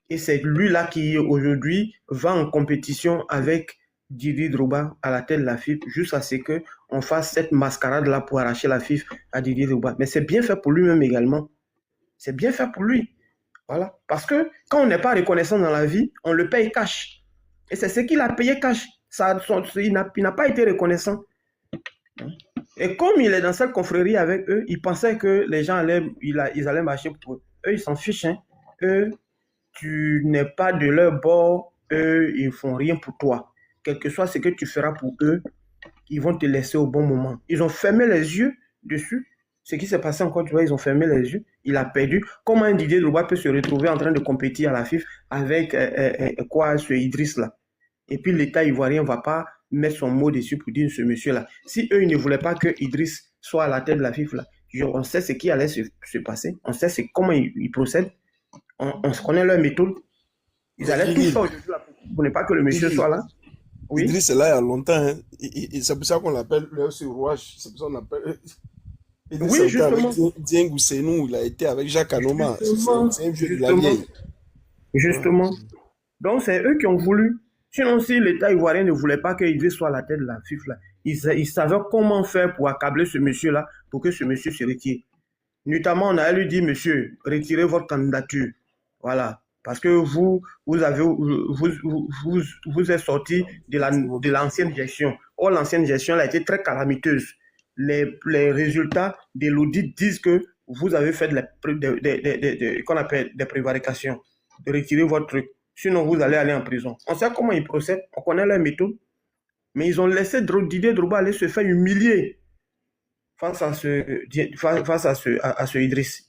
Et c'est lui-là qui, aujourd'hui, va en compétition avec Didier Drogba à la tête de la FIF, jusqu'à ce qu'on fasse cette mascarade-là pour arracher la FIF à Didier Drogba. Mais c'est bien fait pour lui-même également. C'est bien fait pour lui. Voilà. Parce que quand on n'est pas reconnaissant dans la vie, on le paye cash. Et c'est ce qu'il a payé cash. Il n'a pas été reconnaissant. Et comme il est dans cette confrérie avec eux, il pensait que les gens ils allaient marcher pour eux. Eux, ils s'en fichent. Hein. Eux, tu n'es pas de leur bord. Eux, ils ne font rien pour toi. Quel que soit ce que tu feras pour eux, ils vont te laisser au bon moment. Ils ont fermé les yeux dessus. Ce qui s'est passé en Côte d'Ivoire, ils ont fermé les yeux. Il a perdu. Comment un Didier Drogba peut se retrouver en train de compétir à la FIF avec ce Idriss-là? Et puis l'État ivoirien ne va pas mettre son mot dessus pour dire ce monsieur-là. Si eux, ils ne voulaient pas que Idriss soit à la tête de la FIF, là, on sait ce qui allait se passer. On sait comment ils procèdent. On se connaît leur méthode. Ils allaient tout faire aujourd'hui pour ne pas que le monsieur soit là. Oui. Idriss est là il y a longtemps. Hein. C'est pour ça qu'on l'appelle le FC Rouage. C'est pour ça qu'on l'appelle. Oui, justement. Dieng Ousseinou, il a été avec Jacques Anoma. C'est un vieux de la vieille. Justement. Donc, c'est eux qui ont voulu. Sinon, si l'État ivoirien ne voulait pas qu'Idriss soit à la tête de la FIF, là, ils savaient comment faire pour accabler ce monsieur-là, pour que ce monsieur se retire. Notamment, on a lui dit, monsieur, retirez votre candidature. Voilà. Parce que vous êtes sorti de l'ancienne gestion. Or, l'ancienne gestion a été très calamiteuse. Les résultats de l'audit disent que vous avez fait qu'on appelle des prévarications. De retirer votre truc. Sinon, vous allez aller en prison. On sait comment ils procèdent. On connaît leur méthode. Mais ils ont laissé Didier Drogba aller se faire humilier face à ce Idriss.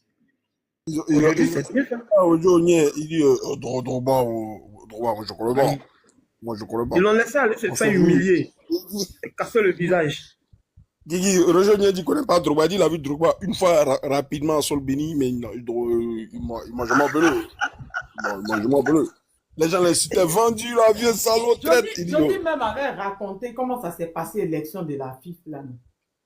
Aujourd'hui, c'est bien fait. Aujourd'hui, il dit Drogba, moi je connais pas. Moi je connais pas. Ils l'ont laissé aller se faire humilier. Casser le visage. Guigui, Roger dit qu'il ne connaît pas Drogba. Il a vu Drogba une fois rapidement à Sol Béni, mais il m'a jamais appelé. Les gens s'étaient vendus, la vieille salaud traite. Johnny même avait raconté comment ça s'est passé l'élection de la FIF là.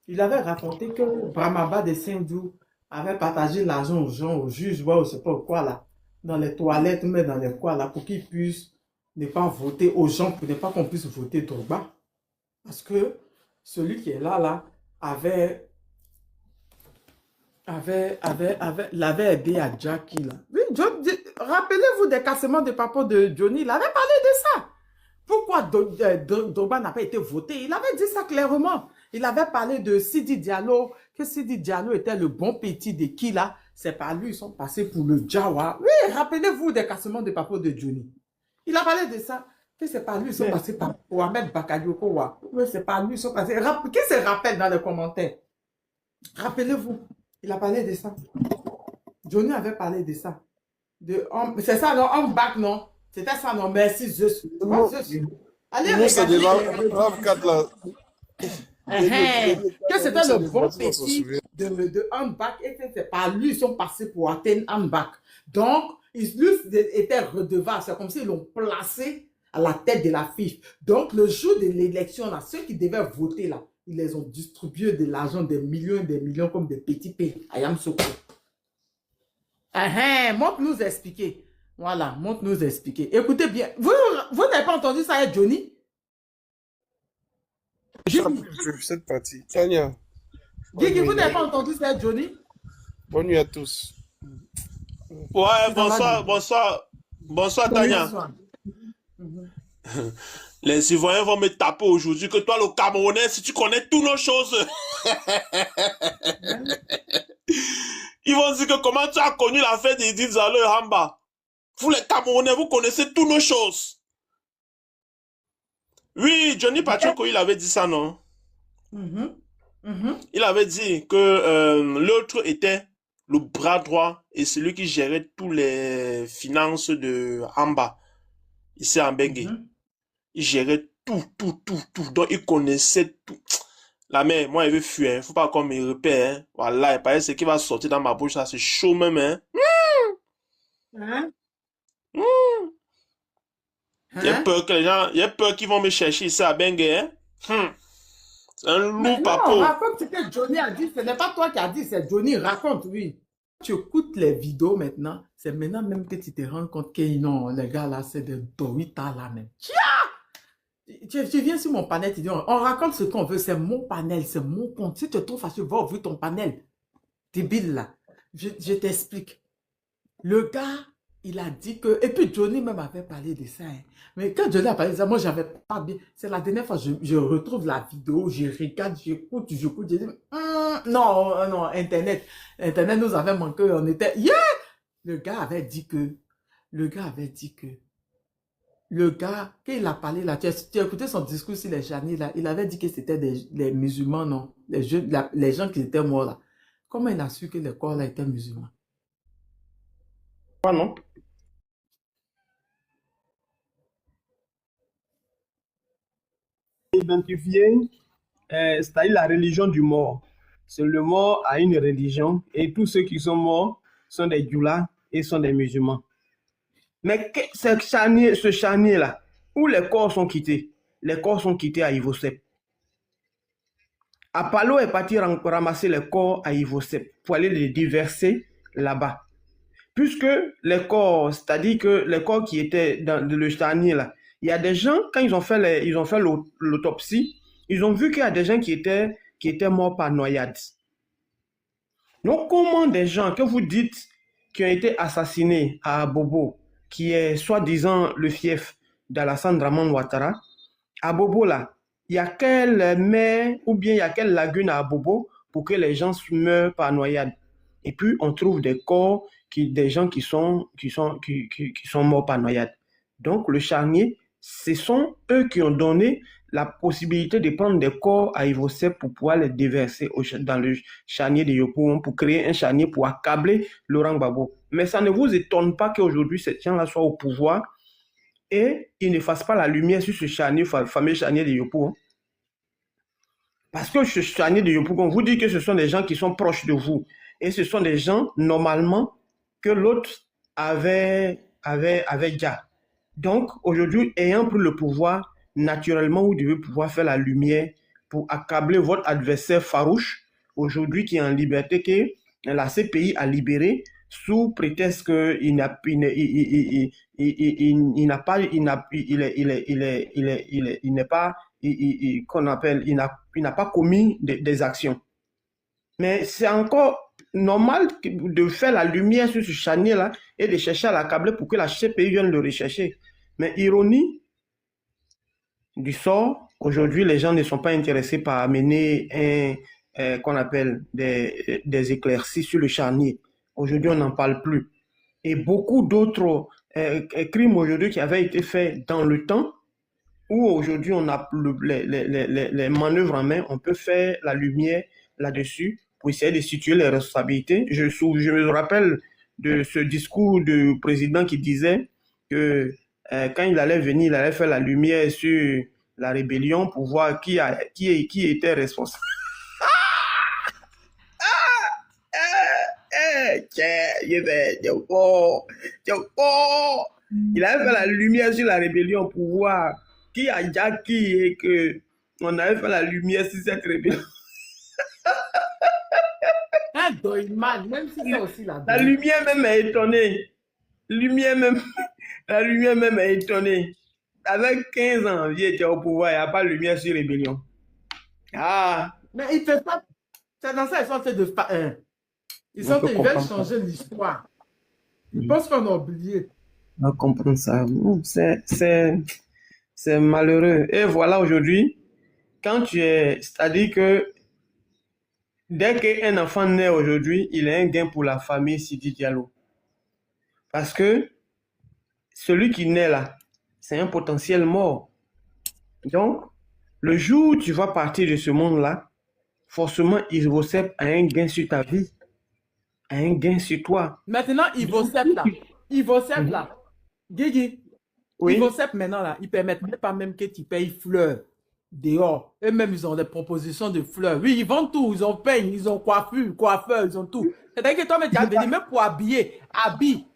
Il avait raconté que Brahmaba de Sendou avait partagé l'argent aux gens, aux juges, ou je sais pas quoi là, dans les toilettes, mais dans les coins là, pour qu'ils puissent ne pas voter aux gens, pour ne pas qu'on puisse voter Drogba. Parce que celui qui est là, l'avait aidé à Jackie là. Oui, rappelez-vous des cassements de papa de Johnny, il avait parlé de ça. Pourquoi Drogba n'a pas été voté? Il avait dit ça clairement. Il avait parlé de Sidi Diallo, que Sidi Diallo était le bon petit de qui là? C'est par lui, ils sont passés pour le Jawa. Oui, rappelez-vous des cassements de papa de Johnny. Il a parlé de ça. Que c'est par lui, ils sont passés par Mohamed Bakayoko. Oui, c'est par lui, ils sont passés. Qui se rappelle dans les commentaires? Rappelez-vous, il a parlé de ça. Johnny avait parlé de ça. C'est ça, non? On back, non? C'était ça, non? Merci, Zeus. Allez, regardez. Que c'était le bon petit de handback et c'est par lui, ils sont passés pour atteindre handback. Donc, ils étaient redevables. C'est comme s'ils l'ont placé à la tête de la FIF. Donc, le jour de l'élection, là, ceux qui devaient voter là, Ils les ont distribués de l'argent, des millions comme des petits pays. Ayam Soko. Montre-nous expliquer. Voilà, montre-nous expliquer. Écoutez bien. Vous n'avez pas entendu ça avec Johnny? Cette partie. Tania. Guigui, vous n'avez pas entendu ça avec Johnny? Bonne nuit à tous. Ouais, bonsoir, Tania. Les Ivoiriens vont me taper aujourd'hui que toi, le Camerounais, si tu connais toutes nos choses. Ils vont dire que comment tu as connu l'affaire d'Edith Zalo et Hamba. Vous, les Camerounais, vous connaissez toutes nos choses. Oui, Johnny Pachoko, il avait dit ça, non? Il avait dit que l'autre était le bras droit et celui qui gérait tous les finances de Hamba, ici en Bengue. Il gérait tout. Donc, il connaissait tout. La mère, moi, elle veut fuir. Il ne faut pas qu'on me repère. Hein. Voilà, il paraît ce qui va sortir dans ma bouche, ça, c'est chaud même. Hein. Il y a peur que les gens, il y a peur qu'ils vont me chercher ici à Bengue. Hein. C'est un loup, papa. Raconte ce que Johnny a dit. Ce n'est pas toi qui as dit, c'est Johnny. Raconte, oui. Tu écoutes les vidéos maintenant. C'est maintenant même que tu te rends compte que non, les gars là, c'est des Dorita là même. Tu viens sur mon panel, tu dis, on raconte ce qu'on veut, c'est mon panel, c'est mon compte. Si tu te trouves facile, va ouvrir ton panel. Débile là. Je t'explique. Le gars, il a dit que... Et puis Johnny même avait parlé de ça. Hein. Mais quand Johnny a parlé de ça, moi, j'avais pas bien... C'est la dernière fois, je retrouve la vidéo, je regarde, j'écoute, je dis... non, Internet nous avait manqué, on était... Yeah! Le gars avait dit que... Le gars, quand il a parlé là, tu as écouté son discours sur les charniers là, il avait dit que c'était les musulmans, non? Les gens qui étaient morts là. Comment il a su que les corps là étaient musulmans? Pas non? Identifier, c'est-à-dire la religion du mort. C'est le mort a une religion et tous ceux qui sont morts sont des djoulas et sont des musulmans. Mais ce charnier-là, où les corps sont quittés? Les corps sont quittés à Ivosep. Apollo est parti ramasser les corps à Ivosep pour aller les déverser là-bas. Puisque les corps, c'est-à-dire que les corps qui étaient dans le charnier-là, il y a des gens, quand ils ont fait l'autopsie, ils ont vu qu'il y a des gens qui étaient morts par noyade. Donc, comment des gens que vous dites qui ont été assassinés à Bobo, qui est soi-disant le fief d'Alassane Dramane Ouattara, à Bobo là, il y a quelle mer ou bien il y a quelle lagune à Bobo pour que les gens meurent par noyade? Et puis on trouve des corps des gens qui sont morts par noyade. Donc le charnier, ce sont eux qui ont donné la possibilité de prendre des corps à Ivosep pour pouvoir les déverser dans le charnier de Yopougon pour créer un charnier pour accabler Laurent Gbagbo. Mais ça ne vous étonne pas qu'aujourd'hui ces gens-là soient au pouvoir et ils ne fassent pas la lumière sur ce charnier, le fameux charnier de Yopougon. Parce que ce charnier de Yopougon, vous dit que ce sont des gens qui sont proches de vous. Et ce sont des gens, normalement, que l'autre avait déjà. Donc, aujourd'hui, ayant pris le pouvoir, naturellement, vous devez pouvoir faire la lumière pour accabler votre adversaire farouche, aujourd'hui qui est en liberté, que la CPI a libéré, sous prétexte qu'il n'a pas commis des actions. Mais c'est encore normal de faire la lumière sur ce charnier-là et de chercher à l'accabler pour que la CPI vienne le rechercher. Mais ironie du sort, aujourd'hui, les gens ne sont pas intéressés par amener qu'on appelle des éclaircies sur le charnier. Aujourd'hui, on n'en parle plus. Et beaucoup d'autres crimes aujourd'hui qui avaient été faits dans le temps, où aujourd'hui on a les manœuvres en main, on peut faire la lumière là-dessus pour essayer de situer les responsabilités. Je me rappelle de ce discours du président qui disait que quand il allait venir, il allait faire la lumière sur la rébellion pour voir qui était responsable. Il avait fait la lumière sur la rébellion pour voir qui a déjà qui et que On avait fait la lumière sur cette rébellion. Un doyman, même si c'est aussi la La donne. lumière même est étonnée. La lumière même est étonnée. Avec 15 ans, il était au pouvoir, il n'y a pas de lumière sur rébellion. Ah, Mais il ne fait pas. C'est dans ça, ils sont en train de. Ils on peut veulent comprendre ça. changer l'histoire. Ils pensent qu'on a oublié. On va comprendre ça. C'est malheureux. Et voilà aujourd'hui, quand tu es. C'est-à-dire que dès qu'un enfant naît aujourd'hui, il est un gain pour la famille Sidi Diallo. Parce que celui qui naît là, c'est un potentiel mort. Donc, le jour où tu vas partir de ce monde-là, forcément, Ivosep a un gain sur ta vie, a un gain sur toi. Maintenant, Ivosep là. Guigui. Oui. Ivosep maintenant là, ils permettent même pas même que tu payes fleurs dehors. Eux-mêmes, ils ont des propositions de fleurs. Oui, ils vendent tout. Ils ont peigne, ils ont coiffeur, ils ont tout. C'est-à-dire que toi, tu as venu même pour habiller, habits.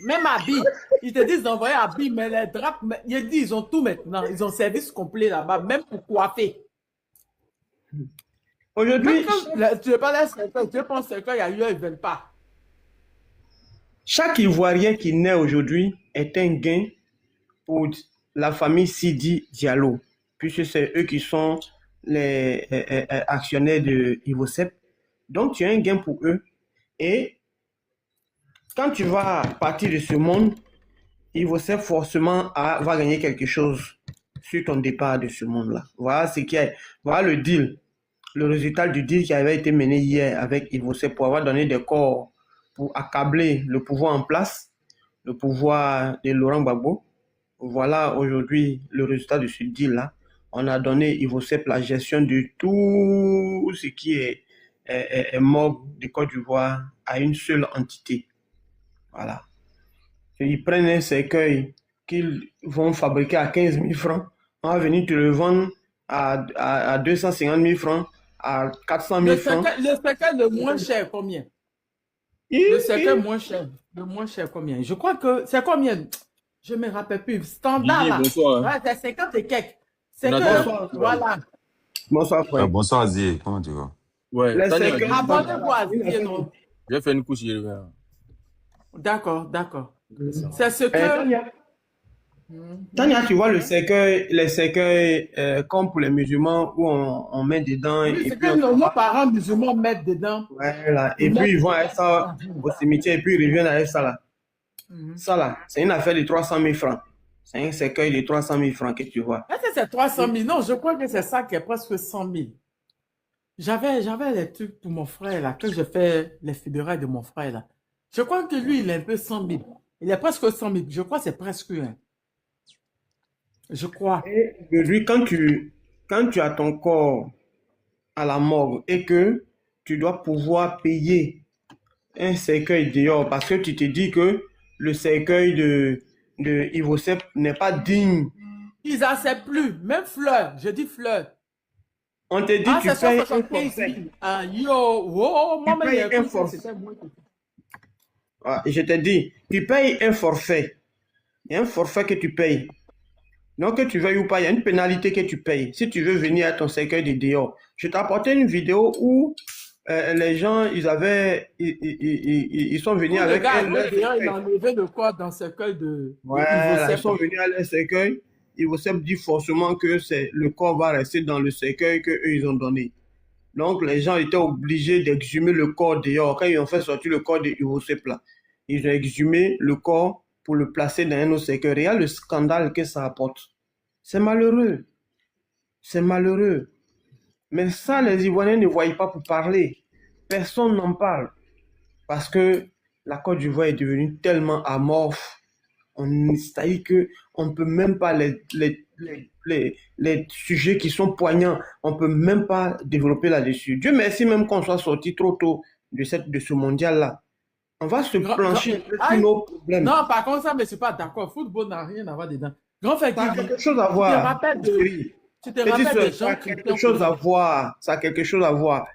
Même habits. Ils te disent d'envoyer habits, mais les draps, ils disent, ils ont tout maintenant. Ils ont service complet là-bas, même pour coiffer. Aujourd'hui, Tu veux pas laisser cercueil, tu penses qu'il y a eu, ils ne veulent pas. chaque Ivoirien qui naît aujourd'hui est un gain pour la famille Sidi Diallo, puisque c'est eux qui sont les actionnaires de Ivosep. Donc, tu as un gain pour eux. Et quand tu vas partir de ce monde, Ivosep forcément va gagner quelque chose sur ton départ de ce monde-là. Voilà ce qui est. Voilà le deal. Le résultat du deal qui avait été mené hier avec Ivosep pour avoir donné des corps pour accabler le pouvoir en place, le pouvoir de Laurent Gbagbo. Voilà aujourd'hui le résultat de ce deal-là. On a donné Ivosep la gestion de tout ce qui est mort de Côte d'Ivoire à une seule entité. Voilà. Ils prennent un cercueil qu'ils vont fabriquer à 15 000 francs. On va venir te le vendre à 250 000 francs, à 400 000 francs. Le cercueil le moins cher, combien? Le cercueil moins cher. Le moins cher, combien? Je crois que c'est combien? Je ne me rappelle plus. Standard là. Bonsoir. Ouais, c'est 50 et quelques. C'est Bonsoir. que, voilà. Bonsoir, frère. Bonsoir, Azier. Comment tu vas? Ouais, Les Tania, cercueils- Abonnez-vous à Zier, non? je vais faire une couche, je reviens. D'accord. C'est ce que. Tania, tu vois les cercueils comme pour les musulmans où on met dedans Oui, et c'est puis que nos parents musulmans mettent dedans. voilà. Et puis ils vont avec ça au cimetière et puis ils reviennent avec ça là. Ça là, c'est une affaire de 300 000 francs. C'est un cercueil de 300 000 francs que tu vois. Est-ce que c'est 300 000? Non, je crois que c'est ça qui est presque 100 000. J'avais les trucs pour mon frère là, que je fais les funérailles de mon frère là. Je crois que lui, il est un peu 100 000. Il est presque 100 000. Je crois que c'est presque un. Je crois. Et aujourd'hui, quand tu as ton corps à la morgue et que tu dois pouvoir payer un cercueil dehors parce que tu te dis que le cercueil de Ivosep n'est pas digne. Ils n'acceptent plus. Même fleurs. Je dis fleurs. On te dit Ah, tu c'est payes un 175 000. forfait. Ah, yo, oh, Tu maman, payes il a un cru que forfait. c'était moins que ça. Ah, je te dis, tu payes un forfait. Il y a un forfait que tu payes. Donc, que tu veuilles ou pas, il y a une pénalité que tu payes. Si tu veux venir à ton cercueil de dehors. Je t'ai apporté une vidéo où les gens, ils sont venus Le avec gars, leur il a cercueil. enlevé le corps dans ce cercueil de Voilà, Ivosep. ils sont venus à leur cercueil. Ivosep dit forcément que le corps va rester dans le cercueil qu'eux, ils ont donné. Donc, les gens étaient obligés d'exhumer le corps dehors. Quand ils ont fait sortir le corps de Ivosep là, ils ont exhumé le corps pour le placer dans un autre cercueil. Regarde le scandale que ça apporte. C'est malheureux. C'est malheureux. Mais ça, les Ivoiriens ne voient pas pour parler. Personne n'en parle. Parce que la Côte d'Ivoire est devenue tellement amorphe. C'est-à-dire qu'on ne peut même pas les sujets qui sont poignants, on ne peut même pas développer là-dessus. Dieu merci même qu'on soit sorti trop tôt de ce mondial-là. On va se plancher sur nos problèmes. Non, par contre, ça, mais je ne suis pas d'accord. Football n'a rien à voir dedans. Grand fait, Ça a quelque chose à voir. Tu te rappelles des gens ça a quelque chose à voir. Ça a quelque chose à voir.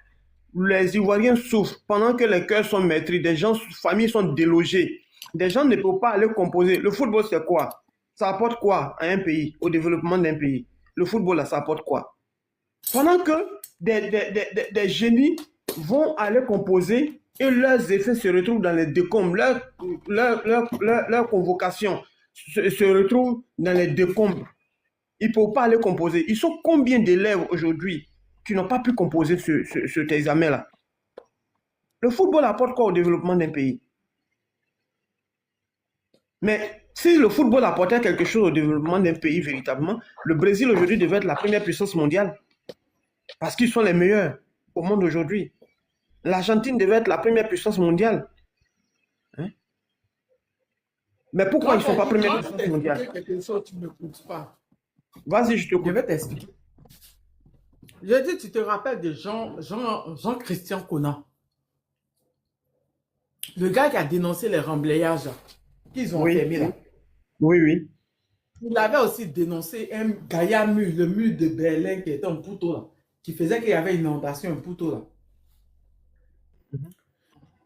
Les Ivoiriens souffrent pendant que les cœurs sont meurtris. Des gens, familles sont délogées. Des gens ne peuvent pas aller composer. Le football, c'est quoi? Ça apporte quoi à un pays, au développement d'un pays? le football, là, ça apporte quoi? Pendant que des génies vont aller composer et leurs effets se retrouvent dans les décombres, leur convocation se retrouve dans les décombres. Ils ne peuvent pas aller composer. Ils sont combien d'élèves aujourd'hui qui n'ont pas pu composer cet examen-là? Le football apporte quoi au développement d'un pays? Mais si le football apportait quelque chose au développement d'un pays véritablement, le Brésil aujourd'hui devait être la première puissance mondiale. Parce qu'ils sont les meilleurs au monde aujourd'hui. L'Argentine devait être la première puissance mondiale. Hein? Mais pourquoi ils ne sont pas première puissance mondiale? Quelque chose, tu ne m'écoutes pas. Vas-y, je te Je coupe. vais t'expliquer. Je dis, tu te rappelles de Jean-Christian Conan, le gars qui a dénoncé les remblayages qu'ils ont Oui. enfermés là. Oui, oui. Il avait aussi dénoncé un gaillard mur, le mur de Berlin qui était un poteau là, qui faisait qu'il y avait une inondation, un poteau là.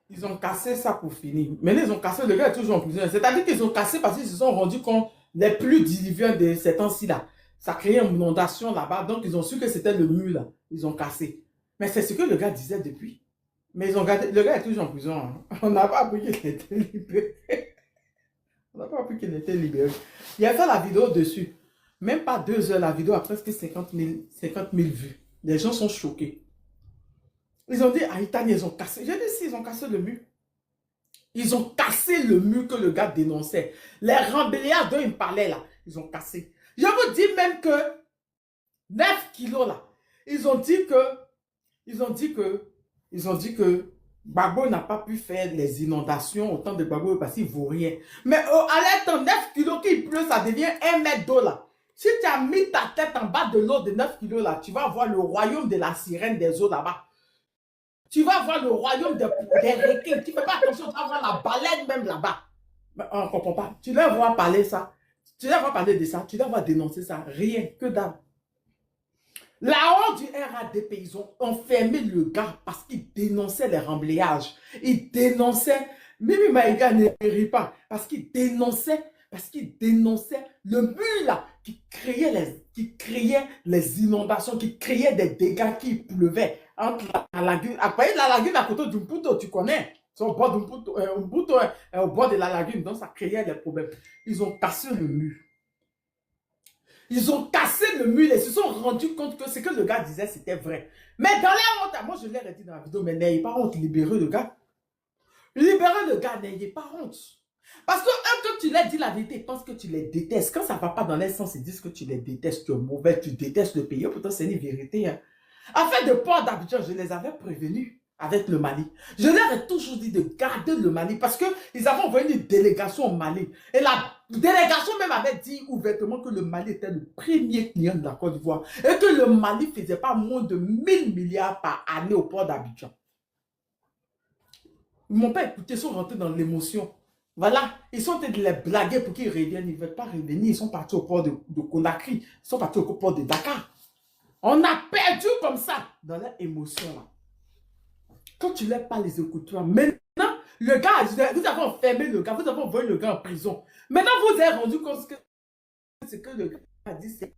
Ils ont cassé ça pour finir. Maintenant, ils ont cassé, le gars est toujours en prison. C'est-à-dire qu'ils ont cassé parce qu'ils se sont rendus compte, les plus diluviens de ces temps-ci là, ça créait une inondation là-bas, donc ils ont su que c'était le mur là. Ils ont cassé. Mais c'est ce que le gars disait depuis. Mais ils ont gardé, le gars est toujours en prison. Hein. On n'a pas appris qu'il était libéré. On n'a pas appris qu'il était libéré. Il a fait la vidéo dessus. Même pas 2 heures, la vidéo a presque 50 000 vues. Les gens sont choqués. Ils ont dit, à Italie, ils ont cassé. J'ai dit, si, ils ont cassé le mur. Ils ont cassé le mur que le gars dénonçait. Les remblayages dont il me parlait là, ils ont cassé. Je vous dis même que 9 kilos là, ils ont dit que Gbagbo n'a pas pu faire les inondations au temps de Gbagbo parce qu'il ne vaut rien. Mais à l'état 9 kilos qu'il pleut, ça devient 1 mètre d'eau là. Si tu as mis ta tête en bas de l'eau de 9 kilos là, tu vas voir le royaume de la sirène des eaux là-bas. Tu vas voir le royaume des requins. Tu ne fais pas attention, tu vas voir la baleine même là-bas. Mais on ne comprend pas. Tu dois voir parler ça. Tu dois voir parler de ça. Tu dois voir dénoncer ça. Rien que dalle. La honte du RADP, ils ont enfermé le gars parce qu'il dénonçait les remblayages. Il dénonçait, Mimi Maïga ne rit pas, parce qu'il dénonçait le mur là, qui créait les inondations, qui créait des dégâts qui pleuvaient entre la lagune. Après la lagune à côté d'un poteau, tu connais. C'est au bord d'un poteau, au bord de la lagune, donc ça créait des problèmes. Ils ont cassé le mur. Ils ont cassé le mur et se sont rendus compte que ce que le gars disait, c'était vrai. Mais dans la honte, moi je l'ai dit dans la vidéo, mais n'ayez pas honte, libérez le gars. Libérez le gars, n'ayez pas honte. Parce que quand tu leur dis la vérité, ils pensent que tu les détestes. Quand ça ne va pas dans leur sens, ils disent que tu les détestes, tu es mauvais, tu détestes le pays. Pourtant, c'est une vérité. Hein. Afin de port d'Abidjan, je les avais prévenus avec le Mali. Je leur ai toujours dit de garder le Mali parce qu'ils avaient envoyé une délégation au Mali. Et la délégation même avait dit ouvertement que le Mali était le premier client de la Côte d'Ivoire et que le Mali ne faisait pas moins de 1000 milliards par année au port d'Abidjan. Ils ne m'ont pas écouté, ils sont rentrés dans l'émotion. Voilà, ils sont en train de les blaguer pour qu'ils reviennent. Ils ne veulent pas revenir, ils sont partis au port de Conakry, ils sont partis au port de Dakar. On a perdu comme ça dans leur émotion là. Quand tu ne lèves pas les écouteurs, maintenant, le gars, vous avez enfermé le gars, vous avez envoyé le gars en prison. Maintenant, vous avez rendu compte que ce que le gars a dit, c'est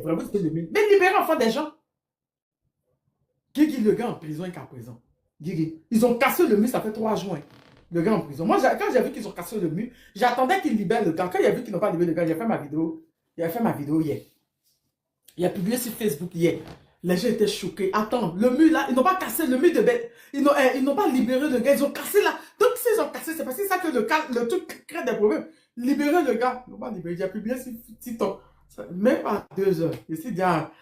vraiment ce que le mille. Mais libérez enfin des gens. Guigui, le gars en prison qu'à présent. Guigui, ils ont cassé le mur, ça fait 3 jours. Le gars en prison. Moi, quand j'ai vu qu'ils ont cassé le mur, j'attendais qu'ils libèrent le gars. Quand j'ai vu qu'ils n'ont pas libéré le gars, j'ai fait ma vidéo. J'ai fait ma vidéo hier. Il a publié sur Facebook hier. Les gens étaient choqués. Attends, le mur là, ils n'ont pas cassé le mur de bête. Ils n'ont pas libéré le gars, ils ont cassé là. Donc s'ils ont cassé, c'est parce que c'est ça que le truc crée des problèmes. Libérer le gars. Ils n'ont pas libéré. J'ai publié sur TikTok. Même pas 2 heures. Ici, il y a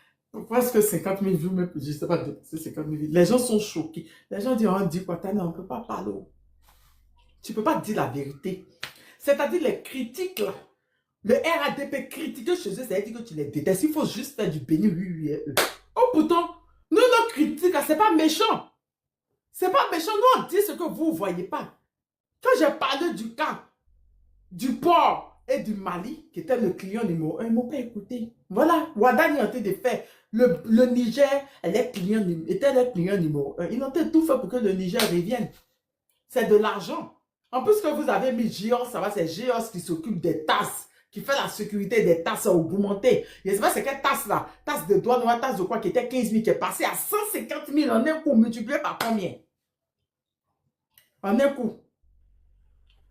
presque 50 000 vues, même, je ne sais pas, c'est 50 000 vues. Les gens sont choqués. Les gens disent, on dit quoi, on ne peut pas parler. Tu ne peux pas dire la vérité. C'est-à-dire les critiques là. Le RADP critiquer chez eux, c'est-à-dire que tu les détestes. Il faut juste faire du béni, oui. Oh, pourtant, nous, nos critiques, c'est pas méchant. C'est pas méchant. Nous, on dit ce que vous ne voyez pas. Quand j'ai parlé du cas du port et du Mali, qui était le client numéro 1, ils ne m'ont pas écouté. Voilà, Ouadani a été de faire. Le Niger était le client numéro 1. Ils ont tout fait pour que le Niger revienne. C'est de l'argent. En plus que vous avez mis Géos, ça va, c'est Géos qui s'occupe des tasses, qui fait la sécurité des tasses augmentées. Je ne sais pas c'est quelle tasse là, tasse de douane ou tasse de quoi qui était 15 000 qui est passée à 150 000 en un coup, multiplié par combien? En un coup.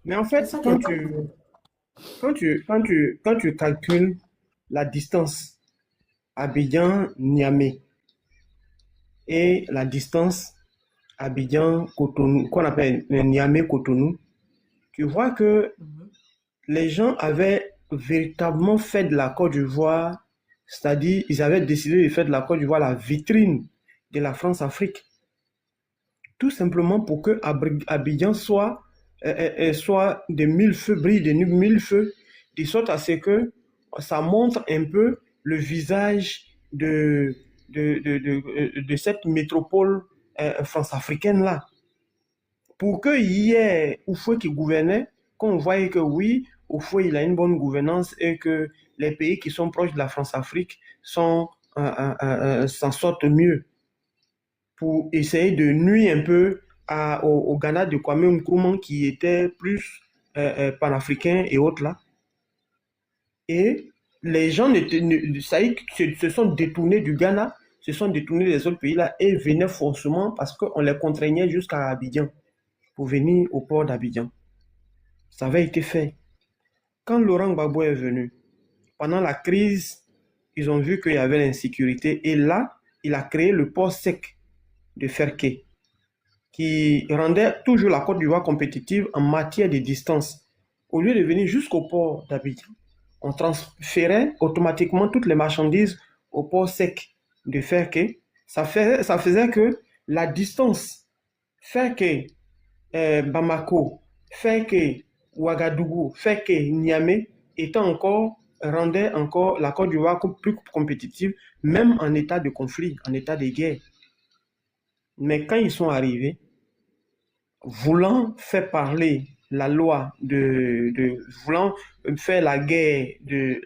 Mais en fait, quand tu calcules la distance Abidjan-Niamey et la distance Abidjan-Cotonou, qu'on appelle Niamey-Cotonou, tu vois que les gens avaient véritablement fait de la Côte d'Ivoire, c'est-à-dire ils avaient décidé de faire de la Côte d'Ivoire la vitrine de la France-Afrique. Tout simplement pour que Abidjan soit des mille feux, brille de mille feux, de sorte à ce que ça montre un peu le visage de cette métropole france-africaine-là. Pour qu'il y ait Oufoué qui gouvernait, qu'on voyait que oui, Oufoué il a une bonne gouvernance et que les pays qui sont proches de la France-Afrique s'en sortent mieux. Pour essayer de nuire un peu au Ghana de Kwame Nkrumah qui était plus panafricain et autres là. Et les gens se sont détournés du Ghana, se sont détournés des autres pays là et venaient forcément parce qu'on les contraignait jusqu'à Abidjan pour venir au port d'Abidjan. Ça avait été fait. Quand Laurent Gbagbo est venu, pendant la crise, ils ont vu qu'il y avait l'insécurité et là, il a créé le port sec de Ferké, qui rendait toujours la Côte d'Ivoire compétitive en matière de distance. Au lieu de venir jusqu'au port d'Abidjan, on transférait automatiquement toutes les marchandises au port sec de Ferké. Ça faisait que la distance Ferké, Bamako, Ferké, Ouagadougou, Ferké, Niamey rendait encore la Côte d'Ivoire plus compétitive, même en état de conflit, en état de guerre. Mais quand ils sont arrivés, voulant faire parler la loi voulant faire la guerre de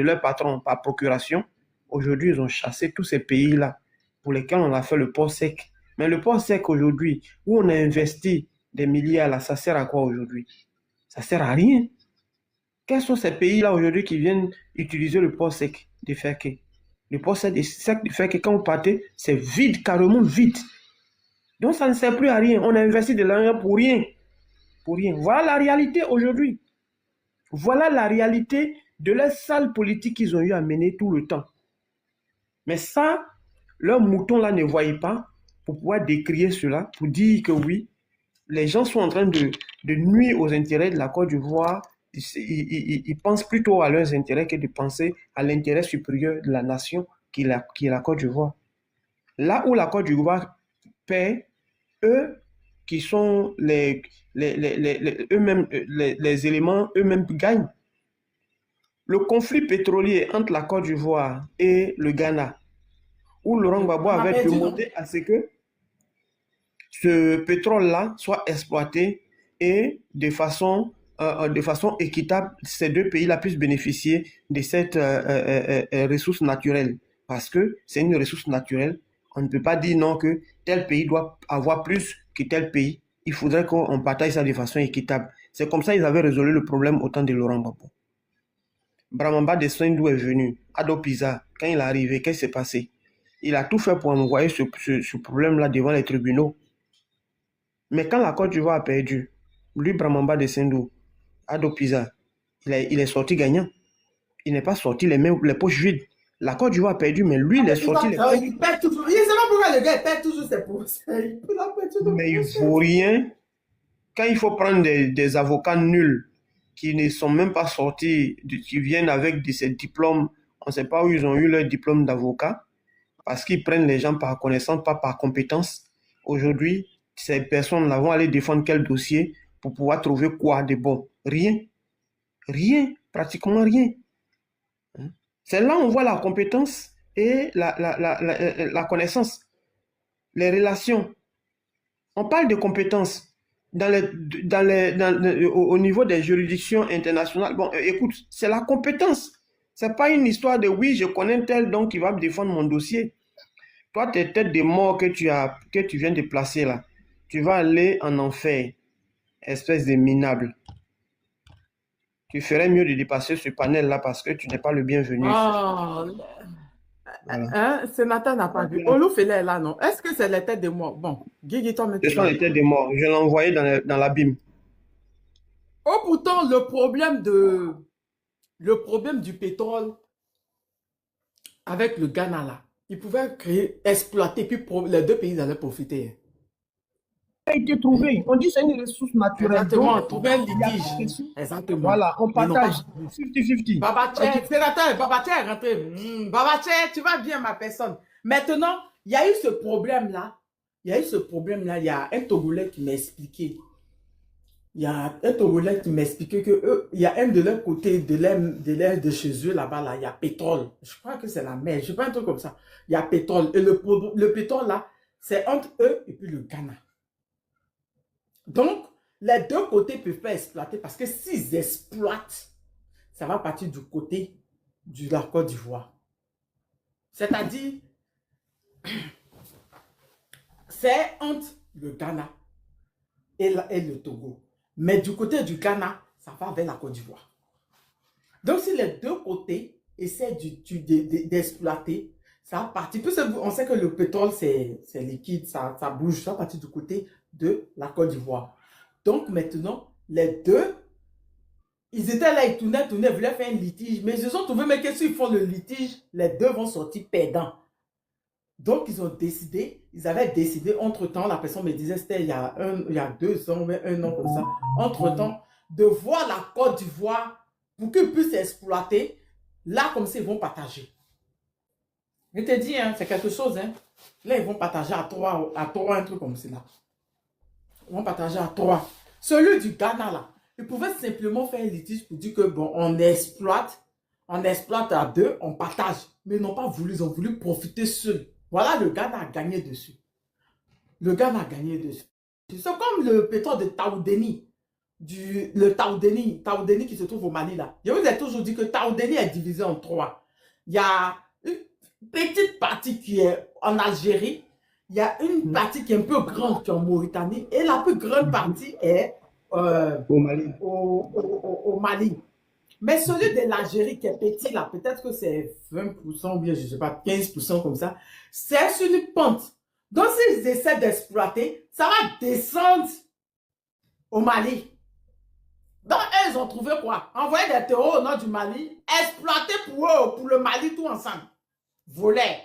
leur patron par procuration, aujourd'hui, ils ont chassé tous ces pays-là pour lesquels on a fait le port sec. Mais le port sec aujourd'hui, où on a investi des milliards là, ça sert à quoi aujourd'hui? Ça sert à rien. Quels sont ces pays-là aujourd'hui qui viennent utiliser le port sec de Ferké? Le port sec de Ferké, quand vous partez, c'est vide, carrément vide. Donc ça ne sert plus à rien. On a investi de l'argent pour rien. Pour rien. Voilà la réalité aujourd'hui. Voilà la réalité de la sale politique qu'ils ont eu à mener tout le temps. Mais ça, leurs moutons là ne voyaient pas pour pouvoir décrier cela, pour dire que oui, les gens sont en train de nuire aux intérêts de la Côte d'Ivoire. Ils pensent plutôt à leurs intérêts que de penser à l'intérêt supérieur de la nation qui est la Côte d'Ivoire. Là où la Côte d'Ivoire paie, eux qui sont eux-mêmes les éléments, eux-mêmes gagnent. Le conflit pétrolier entre la Côte d'Ivoire et le Ghana, où Laurent Gbagbo avait demandé à ce que ce pétrole-là soit exploité et de façon équitable, ces deux pays-là puissent bénéficier de cette ressource naturelle. Parce que c'est une ressource naturelle. On ne peut pas dire non que tel pays doit avoir plus que tel pays. Il faudrait qu'on partage ça de façon équitable. C'est comme ça qu'ils avaient résolu le problème au temps de Laurent Gbagbo. Bramamba de Sendou est venu. Ado Pisa, quand il est arrivé, qu'est-ce qui s'est passé? Il a tout fait pour envoyer ce problème-là devant les tribunaux. Mais quand la Côte d'Ivoire a perdu, lui, Bramamba de Sendou, Ado Pisa, il est sorti gagnant. Il n'est pas sorti les poches vides. La Côte d'Ivoire a perdu, mais lui, il est sorti les poches vides. Il perd toujours. Il ne sait pas pourquoi le gars perd toujours ses poches. Mais il ne vaut rien. Quand il faut prendre des avocats nuls qui ne sont même pas sortis, qui viennent avec ces diplômes, on ne sait pas où ils ont eu leur diplôme d'avocat, parce qu'ils prennent les gens par connaissance, pas par compétence. Aujourd'hui, ces personnes-là vont aller défendre quel dossier pour pouvoir trouver quoi de bon? Rien. Rien. Pratiquement rien. C'est là où on voit la compétence et la connaissance. Les relations. On parle de compétences au niveau des juridictions internationales. Bon, écoute, c'est la compétence. C'est pas une histoire de oui, je connais tel donc qui va me défendre mon dossier. Toi, tes têtes de mort que tu viens de placer là, tu vas aller en enfer, espèce de minable. tu ferais mieux de dépasser ce panel-là parce que tu n'es pas le bienvenu. Oh, Voilà. hein, Sénateur n'a pas vu. Oloufele est là, non? Est-ce que c'est la tête de moi? Bon, Guigui, toi, Ce sont les têtes des morts. Je l'ai envoyé dans l'abîme. Oh, pourtant, le problème du pétrole avec le Ghana, là, ils pouvaient exploiter, puis les deux pays allaient profiter. A été trouvé. On dit que c'est une ressource naturelle. Exactement, Donc, trouver un il y a litige. pas de souci. Exactement. Voilà, on Ils n'ont partage. pas- 50-50. Babache, sénateur, Babache est rentré. Babache, tu vas bien, ma personne. Maintenant, il y a eu ce problème-là. Il y a un Togolais qui m'a expliqué. Il y a un Togolais qui m'expliquait que il y a un de leur côté, de l'air de chez eux, là-bas, là, il y a pétrole. Je crois que c'est la mer. Je sais pas, un truc comme ça. Il y a pétrole. Et le pétrole, là, c'est entre eux et puis le Ghana. Donc, les deux côtés ne peuvent pas exploiter parce que s'ils exploitent, ça va partir du côté de la Côte d'Ivoire. C'est-à-dire, c'est entre le Ghana et le Togo. Mais du côté du Ghana, ça va vers la Côte d'Ivoire. Donc, si les deux côtés essaient d'exploiter, ça va partir. On sait que le pétrole, c'est liquide, ça bouge, ça va partir du côté de la Côte d'Ivoire. Donc, maintenant, les deux, ils étaient là, ils tournaient, ils voulaient faire un litige. Mais ils se sont trouvés, mais qu'est-ce qu'ils font le litige? Les deux vont sortir perdants. Donc, ils avaient décidé, entre-temps, la personne me disait, c'était il y a 2 ans, mais 1 an comme ça, entre-temps, de voir la Côte d'Ivoire pour qu'ils puissent exploiter. Là, comme ça, ils vont partager. Je te dis, hein, c'est quelque chose. Hein. Là, ils vont partager à trois, un truc comme ça. Ils vont partager à 3. Celui du Ghana, là, ils pouvaient simplement faire un litige pour dire que, bon, on exploite à 2, on partage. Mais ils n'ont pas voulu, ils ont voulu profiter seuls. Voilà, le Ghana a gagné dessus. Le Ghana a gagné dessus. C'est comme le pétrole de Taoudeni. Le Taoudeni qui se trouve au Mali, là. Je vous ai toujours dit que Taoudeni est divisé en 3. Il y a une petite partie qui est en Algérie. Il y a une partie qui est un peu grande qui est en Mauritanie. Et la plus grande partie est Au Mali. Au Mali. Mais celui de l'Algérie qui est petit, là, peut-être que c'est 20% ou bien, je ne sais pas, 15% comme ça, c'est sur une pente. Donc, s'ils essaient d'exploiter, ça va descendre au Mali. Donc, eux, ils ont trouvé quoi? Envoyer des terreaux au nord du Mali, exploiter pour eux, pour le Mali, tout ensemble. Voler.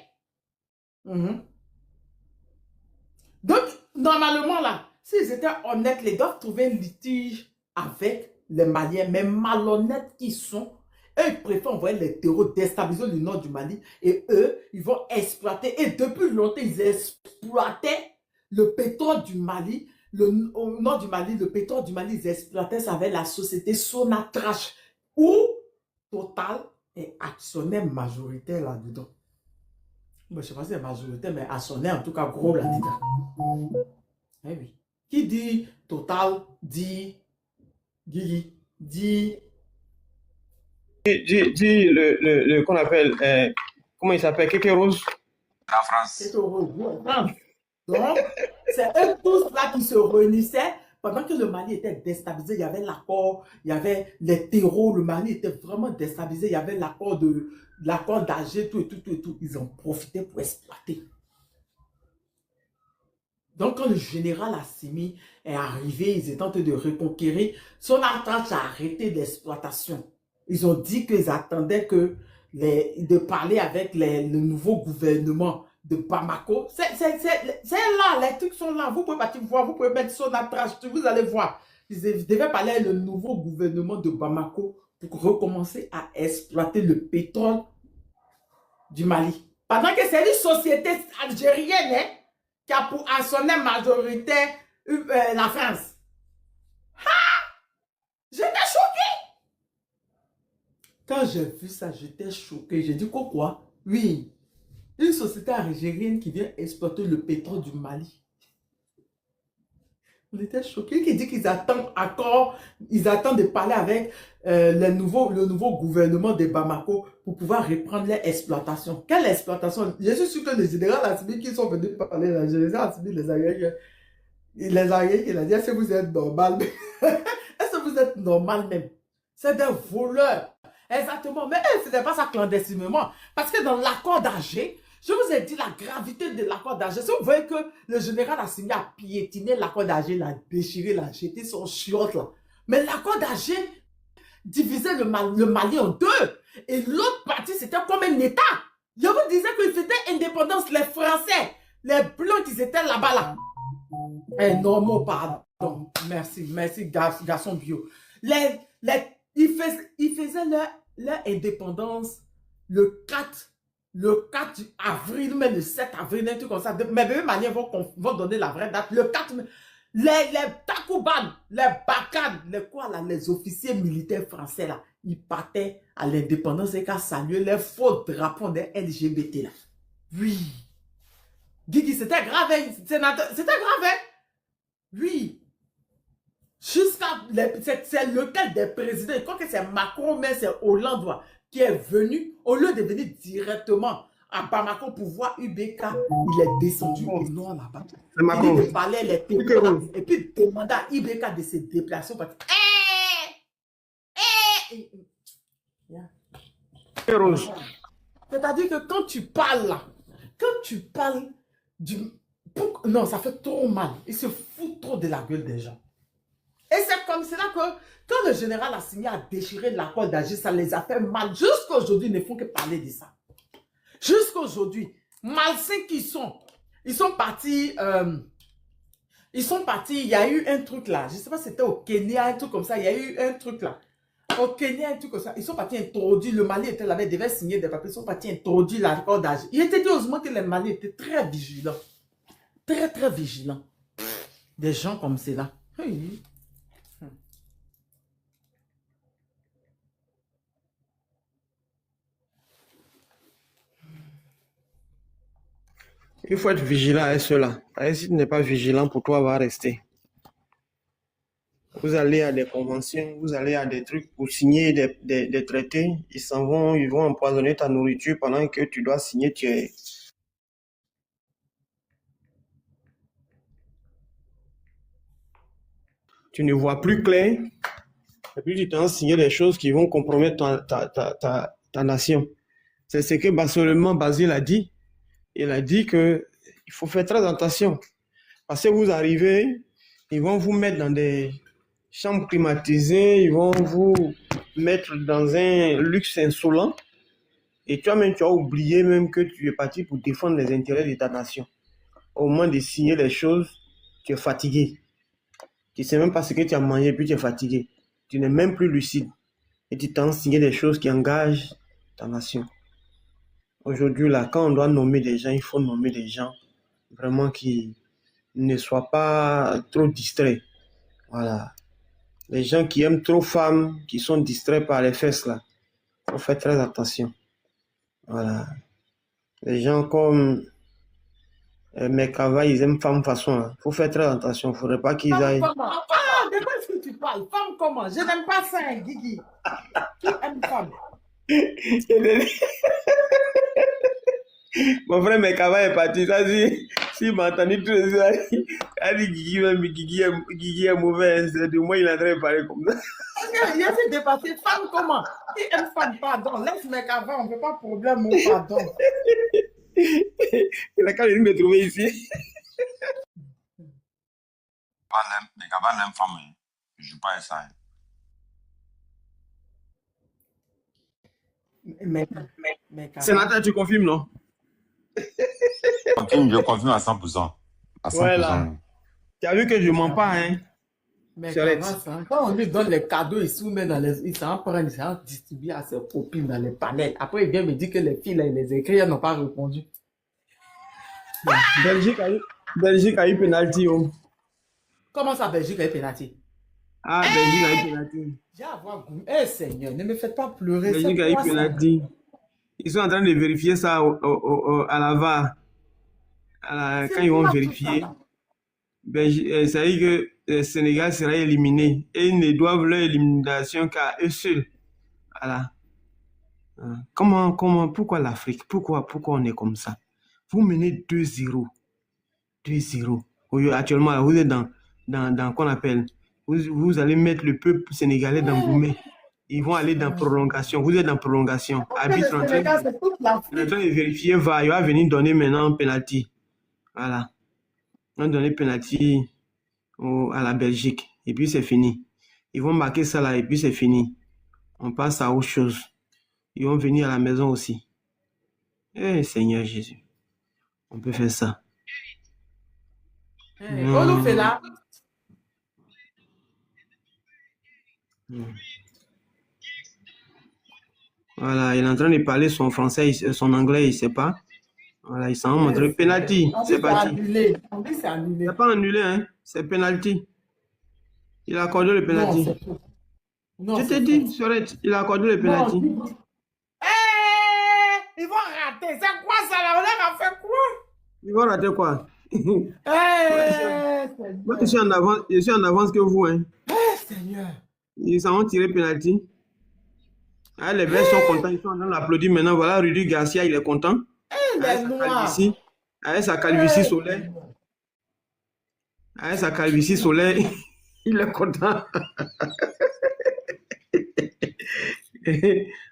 Donc, normalement, là, s'ils étaient honnêtes, ils doivent trouver un litige avec les Maliens, mais malhonnêtes qu'ils sont, eux, ils préfèrent envoyer les terreaux déstabiliser le nord du Mali et eux, ils vont exploiter. Et depuis longtemps, ils exploitaient le pétrole du Mali. Au nord du Mali, le pétrole du Mali, ils exploitaient ça avec la société Sonatrach, où Total est actionnaire majoritaire là-dedans. Je ne sais pas si c'est majoritaire, mais actionnaire en tout cas gros là-dedans. Eh oui. Qui dit Total dit Guigui, dit le qu'on appelle, comment il s'appelle, Kéké Rose. La France. Kéké Rose. Donc, c'est eux tous là qui se réunissaient pendant que le Mali était déstabilisé. Il y avait l'accord, il y avait les terreaux, le Mali était vraiment déstabilisé. Il y avait l'accord d'Alger, tout. Ils ont profité pour exploiter. Donc, quand le général Assimi est arrivé, ils étaient en train de reconquérir, Sonatrach a arrêté l'exploitation. Ils ont dit qu'ils attendaient de parler avec le nouveau gouvernement de Bamako. C'est là, les trucs sont là. Vous pouvez partir voir, vous pouvez mettre Sonatrach, vous allez voir. Ils devaient parler avec le nouveau gouvernement de Bamako pour recommencer à exploiter le pétrole du Mali. Pendant que c'est une société algérienne, hein, qui a pour actionnaire majoritaire la France. J'étais choquée. Quand j'ai vu ça, j'étais choquée. J'ai dit quoi? Oui, une société algérienne qui vient exploiter le pétrole du Mali. On était choqués. Qui dit qu'ils attendent encore, ils attendent de parler avec le nouveau gouvernement de Bamako pour pouvoir reprendre leur exploitation. Quelle exploitation? Je suis sûr que les généraux Assimi qui sont venus parler, les généraux Assimi, les Algériens, il a dit, est-ce que vous êtes normal? Est-ce que vous êtes normal même? C'est des voleurs. Exactement. Mais eux ne faisaient pas ça clandestinement. Parce que dans l'accord d'Alger, je vous ai dit la gravité de l'accord d'Alger. Si vous voyez que le général Assimi a piétiné l'accord d'Alger, l'a déchiré, l'a jeté son chiotte là. Mais l'accord d'Alger divisait le Mali en deux. Et l'autre partie, c'était comme un État. Je vous disais qu'ils étaient indépendants, les Français, les Blancs qui étaient là-bas là. Eh non, mon pardon. Merci, garçon bio. Ils faisaient leur indépendance le 4 avril, même le 7 avril, un truc comme ça. Mes bébés maliens vont donner la vraie date. Le 4 mai. Les Takuban, les Bakan, les officiers militaires français, là, ils partaient à l'indépendance et qu'à saluer les faux drapeaux des LGBT, là. Oui. Guigui, c'était grave, hein? C'était grave, hein? Oui. Jusqu'à... C'est lequel des présidents, je crois que c'est Macron, mais c'est Hollande, qui est venu, au lieu de venir directement à Bamako pour voir UBK, il est descendu au nord là-bas. C'est Macron. Il parlait les pays et puis il demandait à UBK de se déplacer. C'est-à-dire que quand tu parles là, non, ça fait trop mal. Il se fout trop de la gueule des gens. Et c'est comme cela que quand le général Assimi a déchiré l'accord d'Alger, ça les a fait mal. Jusqu'à aujourd'hui, ils ne font que parler de ça. Jusqu'à aujourd'hui, malsains qu'ils sont, ils sont partis, il y a eu un truc là, je ne sais pas si c'était au Kenya, un truc comme ça, il y a eu un truc là. Au Kenya, un truc comme ça, ils sont partis introduire, le Mali était là-bas, ils devaient signer des papiers, ils sont partis introduire l'accord d'Alger. Il était dit heureusement que les Mali étaient très vigilants. Très, très vigilants. Des gens comme cela. Oui. Il faut être vigilant à cela. Et si tu n'es pas vigilant, pour toi, va rester. Vous allez à des conventions, vous allez à des trucs pour signer des traités. Ils s'en vont, ils vont empoisonner ta nourriture pendant que tu dois signer. Tu ne vois plus clair. Et puis tu t'en signer des choses qui vont compromettre ta nation. C'est ce que seulement Basile a dit. Il a dit que il faut faire très attention. Parce que vous arrivez, ils vont vous mettre dans des chambres climatisées, ils vont vous mettre dans un luxe insolent. Et toi-même, tu as oublié même que tu es parti pour défendre les intérêts de ta nation. Au moment de signer les choses, tu es fatigué. Tu ne sais même pas ce que tu as mangé, puis tu es fatigué. Tu n'es même plus lucide. Et tu t'en signé des choses qui engagent ta nation. Aujourd'hui, là, quand on doit nommer des gens, il faut nommer des gens vraiment qui ne soient pas trop distraits. Voilà. Les gens qui aiment trop femmes, qui sont distraits par les fesses, là, il faut faire très attention. Voilà. Les gens comme Mekava, ils aiment femme façon. Il faut faire très attention. Il ne faudrait pas qu'ils aillent... Ah, de quoi est-ce que tu parles? Femme comment? Je n'aime pas ça, hein, Guigui. Qui aime femme? Mon frère Mekava est parti. Ça, si m'a entendu tout ça, il a dit Guigui est mauvais. C'est de moi, il est en train de parler comme ça. Il a été dépassé. Femme comment? Qui aime femme? Pardon. Laisse Mekava, on ne fait pas de problème, mon pardon. Il a qu'à venir me trouver ici. Les gars, l'aiment femme, je ne joue pas à ça. Sénateur, tu confirmes, non? Je confirme à 100%. À 100%. Voilà. Tu as vu que je ne mens pas, hein? Mais quand on lui donne les cadeaux, il soumet dans les... Il s'en prend, il s'en distribue à ses copines dans les panels. Après, il vient me dire que les filles, là, il les écrit, elles n'ont pas répondu. Belgique a eu penalty. Oh. Comment ça, Belgique a eu penalty? Ah, Belgique a eu penalty. J'ai à voir goût. Eh, Seigneur, ne me faites pas pleurer. Belgique a eu penalty. Ils sont en train de vérifier ça à la VAR. Quand ils vont vérifier, ça veut dire que le Sénégal sera éliminé. Et ils ne doivent leur élimination qu'à eux seuls. Voilà. Pourquoi l'Afrique? Pourquoi on est comme ça? Vous menez 2-0. 2-0. Actuellement, vous êtes dans qu'on appelle. Vous allez mettre le peuple sénégalais dans Goumé. Ils vont aller dans prolongation. Vous êtes dans prolongation. Arbitre en Le train Sénégal, c'est toute il est en l'Afrique. train de vérifier, il va venir donner maintenant un penalty. Voilà. Ils vont donner penalty à la Belgique. Et puis c'est fini. Ils vont marquer ça là et puis c'est fini. On passe à autre chose. Ils vont venir à la maison aussi. Eh Seigneur Jésus. On peut faire ça. On fait là. Voilà, il est en train de parler son français, son anglais, il ne sait pas. Voilà, il s'en va montrer. Penalty, c'est parti. Annulé. On dit c'est annulé. Il n'a pas annulé, hein. C'est penalty. Il a accordé le penalty. Non, c'est faux. Non, Je te c'est dis, faux. Sorette, il a accordé le penalty. Ils vont rater. C'est quoi ça là? On leur a fait quoi? Il va rater quoi? Seigneur. Moi, je suis en avance que vous, hein. Seigneur. Ils s'en vont tirer penalty. Ah, les Verts sont contents, ils sont en train d'applaudir maintenant. Voilà, Rudy Garcia, il est content. Avec sa calvitie solaire. Avec sa calvitie solaire, il est content.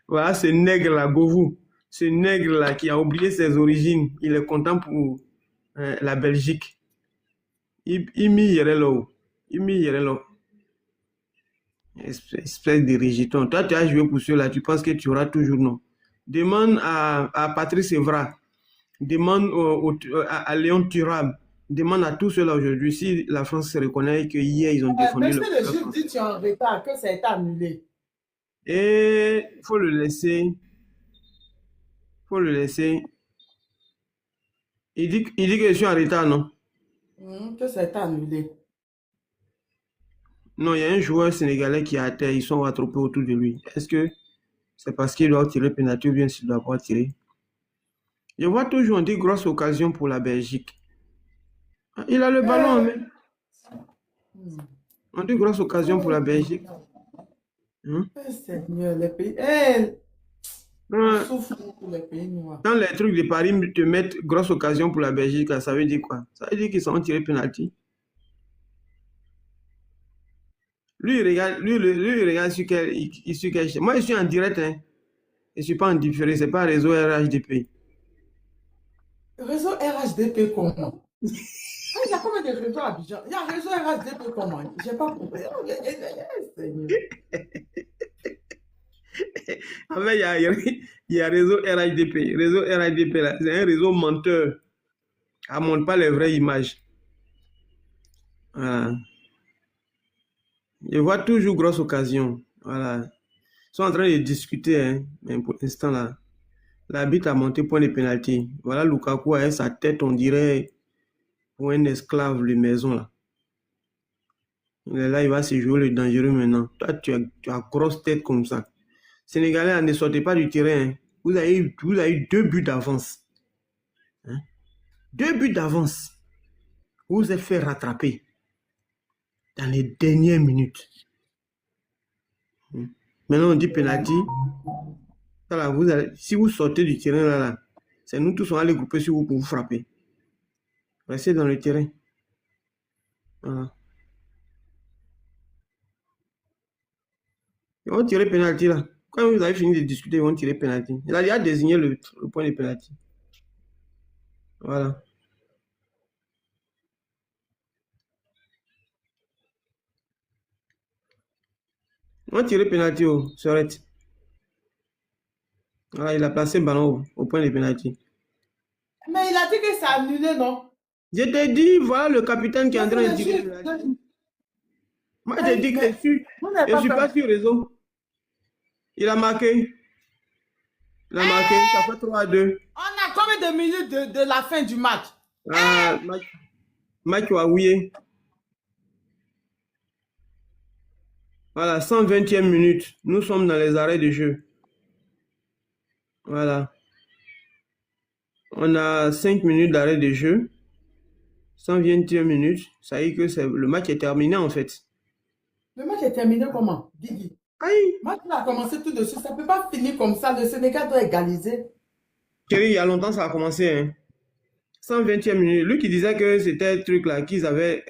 Voilà, ce nègre-là, Govou. Ce nègre-là qui a oublié ses origines, il est content pour la Belgique. Il m'y irait là. Il m'y irait là. Espèce de rigiton. Toi, tu as joué pour ceux-là, tu penses que tu auras toujours non. Demande à Patrice Evra, demande à Léon Thuram, demande à tous ceux-là aujourd'hui si la France se reconnaît que hier ils ont défendu Monsieur le juge dit tu es en retard, que ça a été annulé. Et il faut le laisser. Faut le laisser. Il dit que je suis en retard, non? Que ça a été annulé. Non, il y a un joueur sénégalais qui est à terre, ils sont attroupés autour de lui. Est-ce que c'est parce qu'il doit tirer penalty ou bien s'il doit pas tirer? Je vois toujours des grosses occasions pour la Belgique. Il a le ballon en main. On dit grosse occasion pour la Belgique. Seigneur, les pays. Souffre pour les pays noirs. Quand les trucs de Paris te mettent grosse occasion pour la Belgique, ça veut dire quoi? Ça veut dire qu'ils sont tirés penalty. Lui, il regarde sur quel chaîne. Moi, je suis en direct. Hein. Je ne suis pas en différé. Ce n'est pas réseau RHDP. Réseau RHDP comment? Il y a combien de réseaux à Abidjan? Il y a réseau RHDP comment? Je n'ai pas compris. En fait, il y a réseau RHDP. Réseau RHDP, là, c'est un réseau menteur. Ça ne montre pas les vraies images. Voilà. Je vois toujours grosse occasion. Voilà. Ils sont en train de discuter, hein, mais pour l'instant, là, l'arbitre a monté point de pénalty. Voilà Lukaku avec sa tête, on dirait, pour un esclave de maison, là. Il est là, il va se jouer le dangereux maintenant. Toi, tu as grosse tête comme ça. Sénégalais, ne sortez pas du terrain. Hein. Vous avez eu 2 buts d'avance. Hein? 2 buts d'avance. Vous vous êtes fait rattraper dans les dernières minutes. Maintenant, on dit penalty. Si vous sortez du terrain, là, c'est nous tous, on va les grouper sur vous pour vous frapper. Restez dans le terrain. Voilà. Ils vont tirer penalty là. Quand vous avez fini de discuter, ils vont tirer penalty. Il a déjà désigné le point de penalty. Voilà. Ils vont tirer penalty au Sorette. Voilà, il a placé le ballon au point de penalty. Mais il a dit que c'est annulé, non? Je t'ai dit, voilà le capitaine qui est en train de tirer penalty. Moi, je t'ai dit que je ne suis pas sur réseau. Il a marqué. Il a marqué. Ça fait 3-2. On a combien de minutes de la fin du match? Match ouahouillé. Voilà, 120e minute. Nous sommes dans les arrêts de jeu. Voilà. On a 5 minutes d'arrêt de jeu. 120e minute. Ça y est que le match est terminé en fait. Le match est terminé comment, Guigui? Le match a commencé tout de suite. Ça ne peut pas finir comme ça. Le Sénégal doit égaliser. Thierry, il y a longtemps ça a commencé. Hein. 120e minute. Lui qui disait que c'était un truc là qu'ils avaient